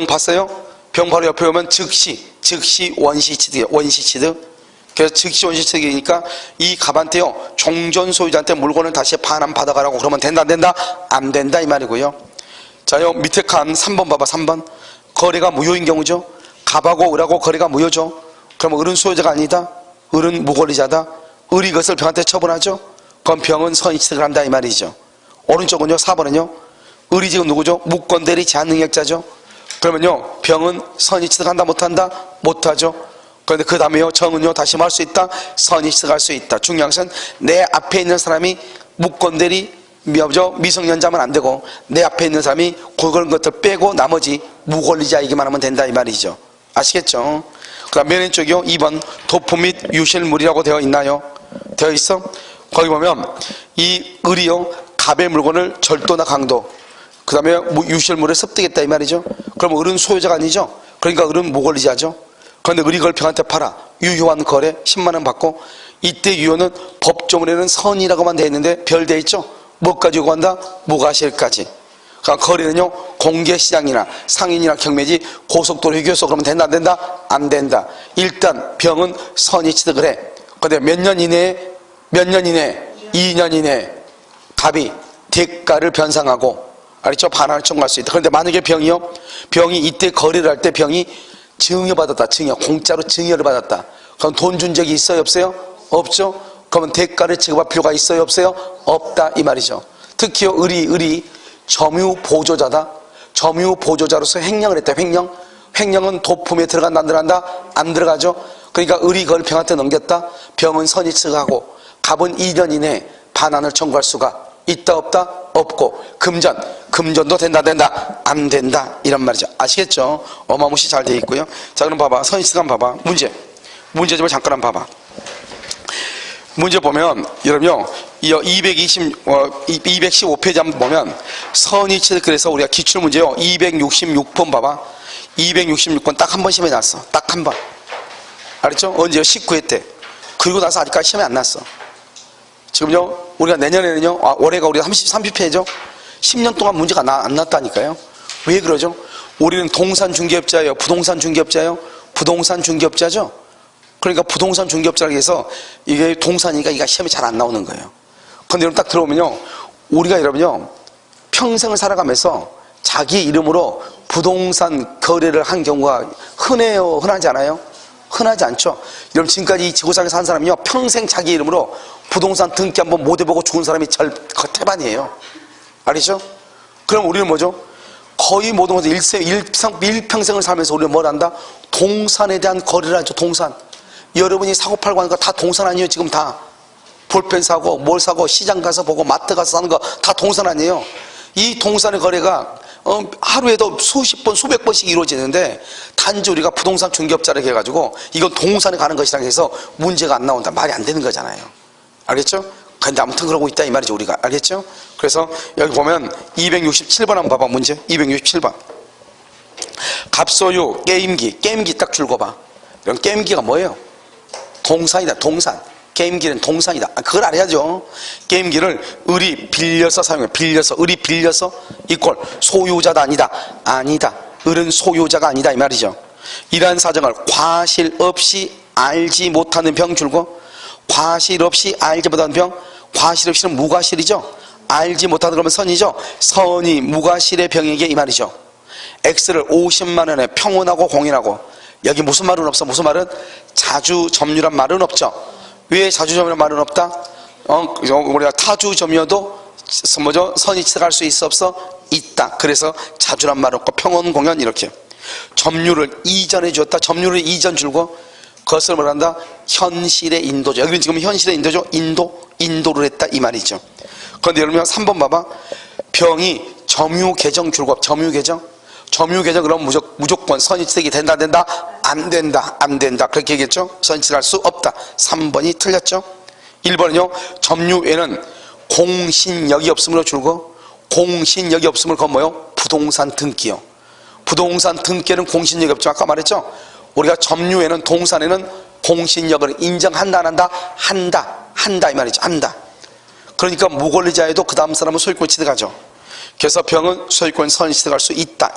봤어요? 병 바로 옆에 오면 즉시 원시취득이에요. 원시취득. 그래서 즉시 원시취득이니까 이 갑한테요 종전 소유자한테 물건을 다시 반환 받아가라고 그러면 된다 안 된다? 안 된다 이 말이고요. 자, 요 밑에 칸 3번 봐봐. 3번 거래가 무효인 경우죠. 갑하고 을하고 거래가 무효죠. 그러면 을은 소유자가 아니다. 을은 무권리자다. 을이 그것을 병한테 처분하죠. 그럼 병은 선의취득을 한다 이 말이죠. 오른쪽은요 4번은요 을이 지금 누구죠? 무권대리 제한능력자죠. 그러면요 병은 선의취득한다 못한다? 못하죠. 그런데 그 다음에요 정은요 다시 뭐 할 수 있다? 선의취득할 수 있다. 중요한 것은 내 앞에 있는 사람이 무권대리 미성년자면 안 되고, 내 앞에 있는 사람이 그런 것들 빼고 나머지 무권리자이기만 하면 된다 이 말이죠. 아시겠죠? 그 다음 맨 왼쪽이요 2번 도포 및 유실물이라고 되어 있나요? 되어 있어? 거기 보면 이 을이요 갑의 물건을 절도나 강도, 그 다음에 유실물을 습득했다 이 말이죠. 그럼 을은 소유자가 아니죠. 그러니까 을은 무권리자죠. 그런데 을이 그걸 병한테 팔아. 유효한 거래 10만원 받고, 이때 유효는 법조문에는 선이라고만 되어 있는데 별 되어 있죠. 뭐까지 요구한다? 무가실까지. 그러니까 거래는요 공개시장이나 상인이나 경매지, 고속도로 휴게소 그러면 된다 안 된다? 안 된다. 일단 병은 선의취득을 해. 근데 몇 년 이내에 2년 이내에 갑이 대가를 변상하고, 알겠죠? 반환을 청구할 수 있다. 그런데 만약에 병이 이때 거래를 할 때 병이 증여받았다. 공짜로 증여를 받았다. 그럼 돈 준 적이 있어요 없어요? 없죠. 그러면 대가를 지급할 필요가 있어요 없어요? 없다 이 말이죠. 특히 을이 점유보조자다. 점유보조자로서 횡령을 했다. 횡령은 도품에 들어간다 안 들어간다? 안 들어가죠. 그러니까 을이 그걸 병한테 넘겼다. 병은 선의취득하고, 갑은 2년 이내에 반환을 청구할 수가 있다 없다? 없고, 금전도 된다 안 된다 이런 말이죠. 아시겠죠? 어마무시 잘 돼 있고요. 자 그럼 봐봐. 선의취득 한번 봐봐. 문제 좀 잠깐 한번 봐봐. 문제 보면 여러분요 215페이지 한번 보면 선의취득, 그래서 우리가 기출문제요 266번 봐봐. 266번 딱 한 번 시험에 났어. 딱 한 번. 알았죠? 언제요? 19회 때. 그리고 나서 아직까지 시험에 안 났어. 지금요 우리가 내년에는요 올해가 우리가 30회죠 10년 동안 문제가 안 났다니까요. 왜 그러죠? 우리는 동산 중개업자예요? 부동산 중개업자예요? 부동산 중개업자죠. 그러니까 부동산 중개업자라고 해서 이게 동산이니까 이게 시험에 잘 안 나오는 거예요. 근데 여러분 딱 들어오면요, 우리가 여러분요 평생을 살아가면서 자기 이름으로 부동산 거래를 한 경우가 흔해요? 흔하지 않아요? 흔하지 않죠. 여러분 지금까지 이 지구상에 산 사람이요 평생 자기 이름으로 부동산 등기 한번 못 해보고 죽은 사람이 태반이에요. 알겠죠? 그럼 우리는 뭐죠? 거의 모든 것을 일평생을 살면서 우리는 뭘 한다? 동산에 대한 거래를 하죠. 동산. 여러분이 사고 팔고 하는 거 다 동산 아니에요? 지금 다 볼펜 사고 뭘 사고 시장 가서 보고 마트 가서 사는 거 다 동산 아니에요? 이 동산의 거래가 하루에도 수십 번 수백 번씩 이루어지는데 단지 우리가 부동산 중개업자라고 해가지고 이건 동산에 가는 것이라고 해서 문제가 안 나온다. 말이 안 되는 거잖아요. 알겠죠? 근데 아무튼 그러고 있다 이 말이죠. 우리가. 알겠죠? 그래서 여기 보면 267번 한번 봐봐. 문제 267번 갑소유 게임기. 게임기 딱 줄거봐. 이런 게임기가 뭐예요? 동산이다. 동산. 게임기는 동산이다. 그걸 알아야죠. 게임기를 을이 빌려서 사용해. 빌려서. 을이 빌려서 이꼴 소유자다 아니다. 아니다. 을은 소유자가 아니다 이 말이죠. 이러한 사정을 과실 없이 알지 못하는 병 줄고, 과실 없이 알지 못하는 병. 과실 없이는 무과실이죠. 알지 못하는 그러면 선이죠. 선이 무과실의 병에게 이 말이죠. X를 50만 원에 평온하고 공인하고. 여기 무슨 말은 없어? 무슨 말은? 자주점유란 말은 없죠. 왜 자주점유란 말은 없다? 우리가 타주점유도 뭐죠? 선이 치달할 수 있어 없어? 있다. 그래서 자주란 말 없고 평온 공연 이렇게. 점유를 이전해 주었다. 점유를 이전 줄고 그것을 뭐란다? 현실의 인도죠. 여기는 지금 현실의 인도죠. 인도를 했다 이 말이죠. 그런데 여러분 3번 봐봐. 병이 점유 개정 줄고. 점유 개정. 점유 개정 그럼 무조건 선이치득이 된다 안 된다 그렇게 얘기했죠. 선이치득할 수 없다. 3번이 틀렸죠. 1번은요 점유에는 공신력이 없음으로 줄고, 공신력이 없음을 그건 뭐요? 부동산 등기요. 부동산 등기에는 공신력이 없죠. 아까 말했죠. 우리가 점유에는 동산에는 공신력을 인정한다 안 한다? 한다 이 말이죠. 한다. 그러니까 무권리자에도 그 다음 사람은 소유권 취득하죠. 그래서 병은 소유권 선이 취득할 수 있다.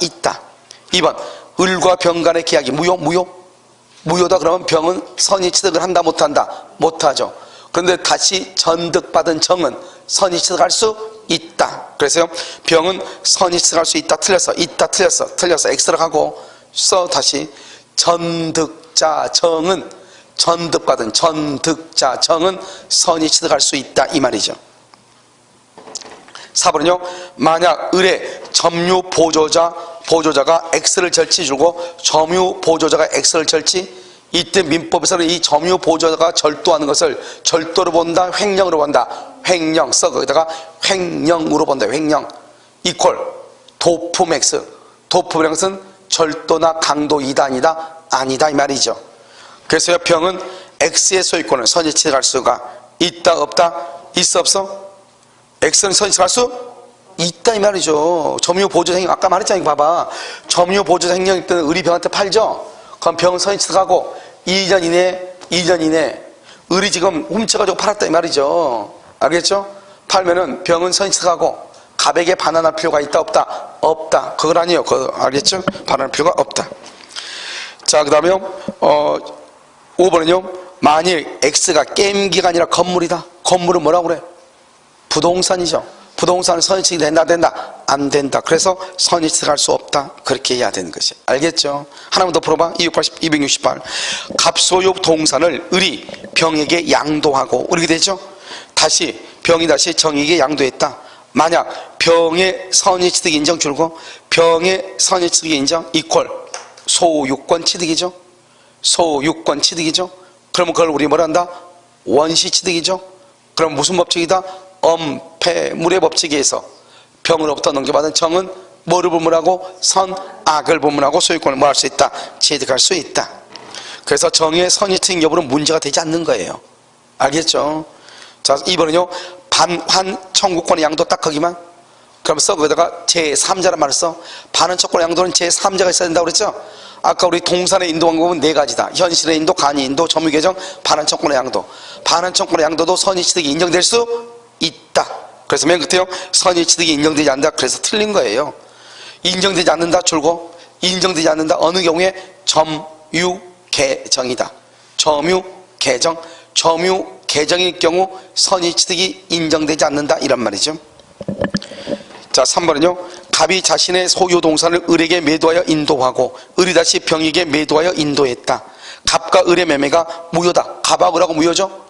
2번 을과 병 간의 계약이 무효다. 그러면 병은 선이 취득을 한다 못한다? 못하죠. 그런데 다시 전득받은 정은 선이 취득할 수 있다. 그래서요 병은 선이 취득할 수 있다. 틀렸어. X를 하고 써. 다시 전득자 정은 전득받은 전득자 정은 선이 취득할 수 있다 이 말이죠. 4번은요 만약 을의 점유 보조자가 X를 절치 주고 점유 보조자가 X를 절치, 이때 민법에서는 이 점유 보조자가 절도하는 것을 절도로 본다, 횡령으로 본다. 횡령 써. 거기다가 횡령으로 본다. 횡령 이퀄 도품 X. 도품이라는 것은 절도나 강도 이단이다 아니다 이 말이죠. 그래서 병은 X의 소유권을 선이 취득할 수가 있다 없다? 있어 없어? X는 선이 취득할 수 있다 이 말이죠. 점유보조자 횡령 아까 말했잖아요. 봐봐. 점유보조자 횡령일 때는 을이 병한테 팔죠. 그럼 병은 선이 취득하고 2년 이내 을이 지금 훔쳐가지고 팔았다 이 말이죠. 알겠죠? 팔면은 병은 선이 취득하고 갑에게 반환할 필요가 있다 없다? 없다. 그건 아니에요. 그거 알겠죠? 반환할 필요가 없다. 자, 그 다음에 5번은요 만일 X가 게임기가 아니라 건물이다. 건물은 뭐라고 그래? 부동산이죠. 부동산은 선이취득이 된다 안 된다. 그래서 선이취득할 수 없다. 그렇게 해야 되는 것이. 알겠죠? 하나만 더 풀어봐. 268 갑소유 동산을 을이 병에게 양도하고 이렇게 되죠. 다시 병이 다시 정에게 양도했다. 만약 병의 선이취득 인정 줄고 병의 선이취득 인정 이퀄 소유권 취득이죠. 소유권 취득이죠. 그러면 그걸 우리 뭐라 한다? 원시 취득이죠. 그럼 무슨 법칙이다? 엄폐물의 법칙에 의해서 병으로부터 넘겨받은 정은 뭐를 분물하고? 선악을 분물하고 소유권을 뭐 할 수 있다? 취득할 수 있다. 그래서 정의 선이취득 여부는 문제가 되지 않는 거예요. 알겠죠? 자, 2번은요 반환 청구권의 양도 딱 거기만. 그럼 써. 거기다가 제3자란 말을 써. 반환 청구권의 양도는 제3자가 있어야 된다고 그랬죠? 아까 우리 동산의 인도 방법은 4가지다. 현실의 인도, 간이 인도, 점유개정, 반환 청구권의 양도. 반환 청구권의 양도도 선의취득이 인정될 수 있다. 그래서 맨 끝에요 선의취득이 인정되지 않는다. 그래서 틀린 거예요. 인정되지 않는다 줄고 인정되지 않는다 어느 경우에 점유개정이다. 점유 개정. 점유 개정일 경우 선의 취득이 인정되지 않는다 이란 말이죠. 자, 3번은요. 갑이 자신의 소유 동산을 을에게 매도하여 인도하고 을이 다시 병에게 매도하여 인도했다. 갑과 을의 매매가 무효다. 갑하고 을하고 무효죠.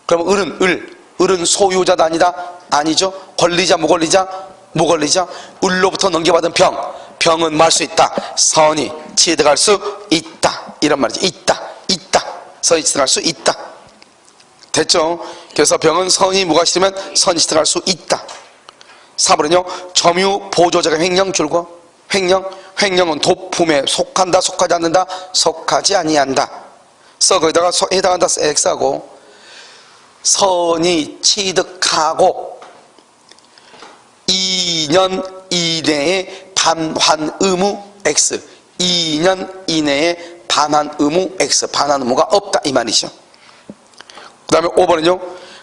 그럼 을은 소유자도 아니다. 아니죠. 권리자 무권리자 무권리자. 을로부터 넘겨받은 병은 뭐 할 수 있다. 선의 취득할 수 있다 이런 말이죠. 있다 선의 취득할 수 있다. 됐죠. 그래서 병은 선의 무과실이면 선의 취득할 수 있다. 4번은요. 점유 보조자가 횡령 줄고 횡령은 도품에 속한다 속하지 않는다 속하지 아니한다. 거기다가 해당한다 X하고 선의 취득하고 2년 이내에 반환 의무 X. 2년 이내에 반환 의무 X. 반환 의무가 없다 이 말이죠. 그 다음에 5번은요.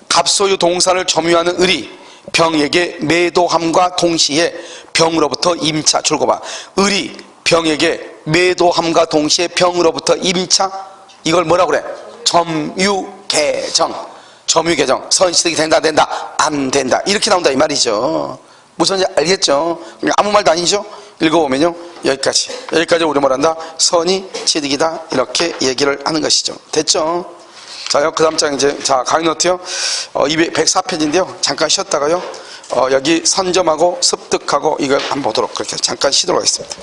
갑소유 동산을 점유하는 을이 병에게 매도함과 동시에 병으로부터 임차. 줄거봐. 을이 병에게 매도함과 동시에 병으로부터 임차. 이걸 뭐라고 그래? 점유개정. 점유개정. 선취득이 된다 안 된다 이렇게 나온다 이 말이죠. 무슨 말인지 알겠죠? 아무 말도 아니죠? 읽어보면요. 여기까지 우리 뭐란다? 선의 취득이다 이렇게 얘기를 하는 것이죠. 됐죠? 자요. 그 다음 장 이제 강의 노트요. 104페이지인데요. 잠깐 쉬었다가요. 여기 선점하고 습득하고 이걸 한번 보도록 그렇게 잠깐 쉬도록 하겠습니다.